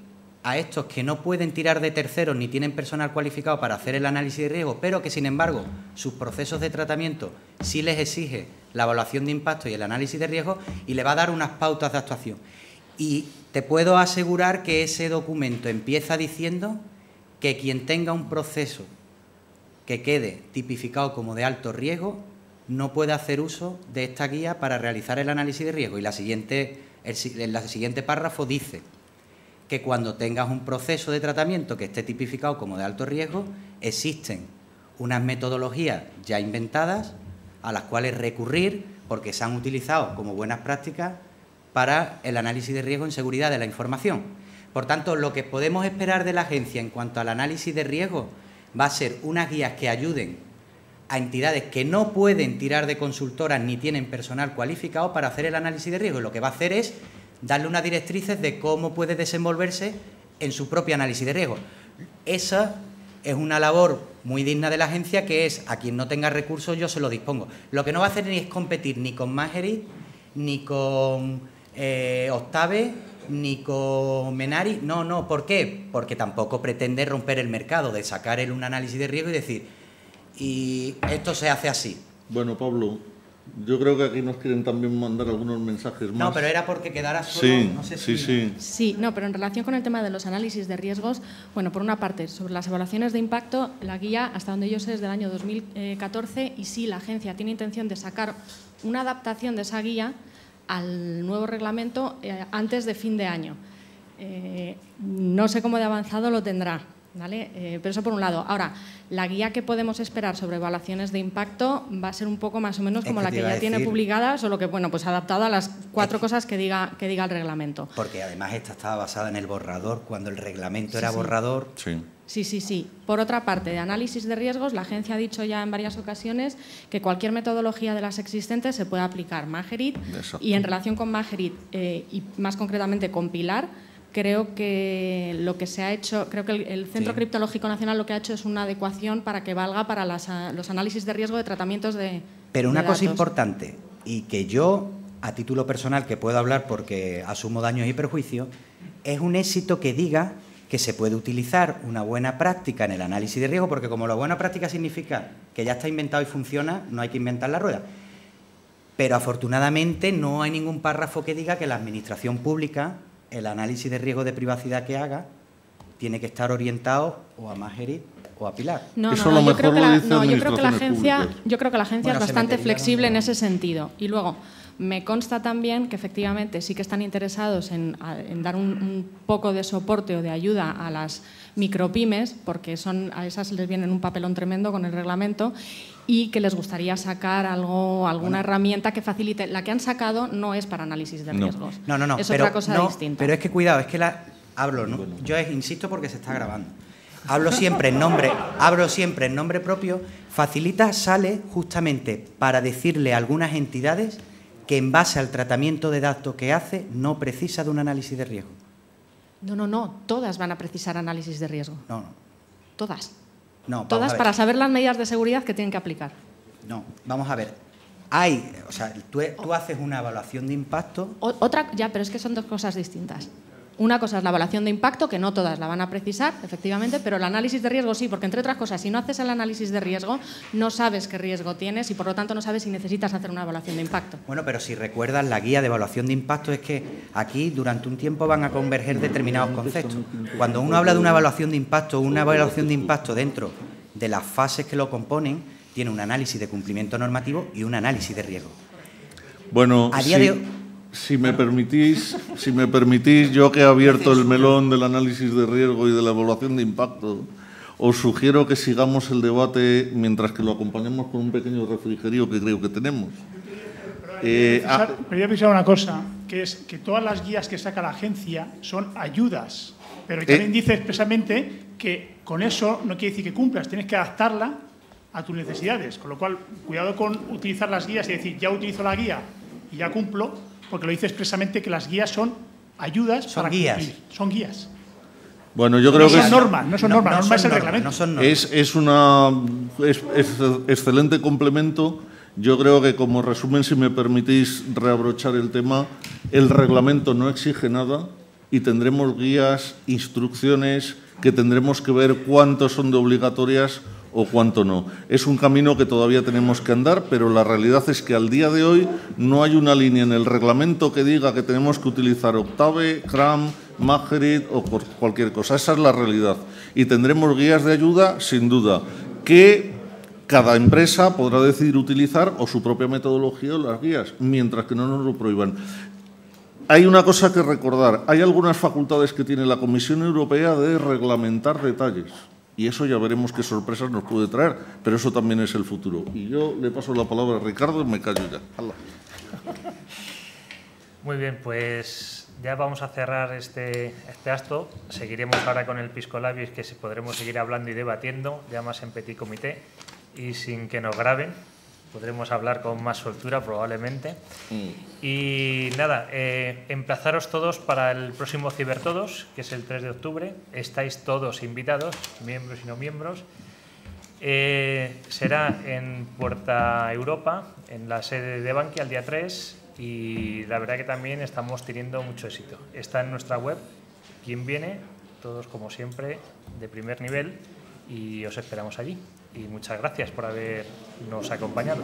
a estos que no pueden tirar de terceros ni tienen personal cualificado para hacer el análisis de riesgo, pero que, sin embargo, sus procesos de tratamiento sí les exige la evaluación de impacto y el análisis de riesgo, y le va a dar unas pautas de actuación. Y te puedo asegurar que ese documento empieza diciendo que quien tenga un proceso que quede tipificado como de alto riesgo no puede hacer uso de esta guía para realizar el análisis de riesgo. Y el siguiente párrafo dice que cuando tengas un proceso de tratamiento que esté tipificado como de alto riesgo, existen unas metodologías ya inventadas a las cuales recurrir porque se han utilizado como buenas prácticas para el análisis de riesgo en seguridad de la información. Por tanto, lo que podemos esperar de la agencia en cuanto al análisis de riesgo va a ser unas guías que ayuden a entidades que no pueden tirar de consultoras ni tienen personal cualificado para hacer el análisis de riesgo. Lo que va a hacer es darle unas directrices de cómo puede desenvolverse en su propio análisis de riesgo. Esa es una labor muy digna de la agencia, que es a quien no tenga recursos yo se lo dispongo. Lo que no va a hacer ni es competir ni con Magerit, ni con Octave, ni con Menari. No, ¿por qué? Porque tampoco pretende romper el mercado, de sacar él un análisis de riesgo y decir, y esto se hace así. Bueno, Pablo, yo creo que aquí nos quieren también mandar algunos mensajes más. No, pero era porque quedara solo... Sí, no sé sí, si... sí. Sí, no, pero en relación con el tema de los análisis de riesgos, bueno, por una parte, sobre las evaluaciones de impacto, la guía, hasta donde yo sé, es del año 2014 y sí, la agencia tiene intención de sacar una adaptación de esa guía al nuevo reglamento antes de fin de año. No sé cómo de avanzado lo tendrá, ¿vale? Pero eso por un lado. Ahora, la guía que podemos esperar sobre evaluaciones de impacto va a ser un poco más o menos como la que ya tiene publicada, solo que, bueno, pues adaptada a las 4 cosas que diga el reglamento. Porque además esta estaba basada en el borrador, cuando el reglamento era borrador. Sí. Sí. Por otra parte, de análisis de riesgos, la agencia ha dicho ya en varias ocasiones que cualquier metodología de las existentes se puede aplicar. Magerit, y en relación con Magerit y más concretamente con Pilar, creo que lo que se ha hecho, creo que el Centro Criptológico Nacional lo que ha hecho es una adecuación para que valga para los análisis de riesgo de tratamientos de Pero una cosa datos. importante, y que yo, a título personal, que puedo hablar porque asumo daños y perjuicios, es un éxito que diga que se puede utilizar una buena práctica en el análisis de riesgo, porque como la buena práctica significa que ya está inventado y funciona, no hay que inventar la rueda. Pero afortunadamente no hay ningún párrafo que diga que la administración pública, el análisis de riesgo de privacidad que haga, tiene que estar orientado o a Magerit o a Pilar. Yo creo que la agencia es bastante flexible en ese sentido. Y luego, me consta también que efectivamente sí que están interesados en dar un poco de soporte o de ayuda a las micropymes, porque a esas les viene un papelón tremendo con el reglamento, y que les gustaría sacar alguna herramienta que facilite. La que han sacado no es para análisis de riesgos. No. Es otra cosa distinta. Pero es que cuidado, es que hablo, ¿no? Yo insisto porque se está grabando. Hablo siempre en nombre propio. Facilita sale justamente para decirle a algunas entidades que en base al tratamiento de datos que hace no precisa de un análisis de riesgo. No. Todas van a precisar análisis de riesgo. No. Todas. No, todas para saber las medidas de seguridad que tienen que aplicar. No, vamos a ver. Tú haces una evaluación de impacto. Pero es que son dos cosas distintas. Una cosa es la evaluación de impacto, que no todas la van a precisar, efectivamente, pero el análisis de riesgo sí, porque entre otras cosas, si no haces el análisis de riesgo, no sabes qué riesgo tienes y por lo tanto no sabes si necesitas hacer una evaluación de impacto. Bueno, pero si recuerdas la guía de evaluación de impacto, es que aquí durante un tiempo van a converger determinados conceptos. Cuando uno habla de una evaluación de impacto dentro de las fases que lo componen, tiene un análisis de cumplimiento normativo y un análisis de riesgo. Bueno, si me permitís, yo que he abierto el melón del análisis de riesgo y de la evaluación de impacto, os sugiero que sigamos el debate mientras que lo acompañamos con un pequeño refrigerio que creo que tenemos. Quería pensar una cosa, que es que todas las guías que saca la agencia son ayudas, pero también dice expresamente que con eso no quiere decir que cumplas, tienes que adaptarla a tus necesidades, con lo cual cuidado con utilizar las guías y decir ya utilizo la guía y ya cumplo, porque lo dice expresamente que las guías son ayudas para cumplir. Son guías. Bueno, yo creo que no son normas, norma es el reglamento. Es un excelente complemento. Yo creo que como resumen, si me permitís reabrochar el tema, el reglamento no exige nada y tendremos guías, instrucciones que tendremos que ver cuántos son de obligatorias o cuánto no. Es un camino que todavía tenemos que andar, pero la realidad es que al día de hoy no hay una línea en el reglamento que diga que tenemos que utilizar Octave, CRAM, Magerit o cualquier cosa. Esa es la realidad. Y tendremos guías de ayuda, sin duda, que cada empresa podrá decidir utilizar o su propia metodología o las guías, mientras que no nos lo prohíban. Hay una cosa que recordar. Hay algunas facultades que tiene la Comisión Europea de reglamentar detalles. Y eso ya veremos qué sorpresas nos puede traer, pero eso también es el futuro. Y yo le paso la palabra a Ricardo y me callo ya. Muy bien, pues ya vamos a cerrar este acto. Seguiremos ahora con el Pisco Labis, que podremos seguir hablando y debatiendo, ya más en petit comité y sin que nos graben. Podremos hablar con más soltura probablemente. Y nada, emplazaros todos para el próximo Cibertodos, que es el 3 de octubre. Estáis todos invitados, miembros y no miembros. Será en Puerta Europa, en la sede de Bankia, el día 3. Y la verdad que también estamos teniendo mucho éxito. Está en nuestra web. ¿Quién viene? Todos, como siempre, de primer nivel. Y os esperamos allí. Y muchas gracias por habernos acompañado.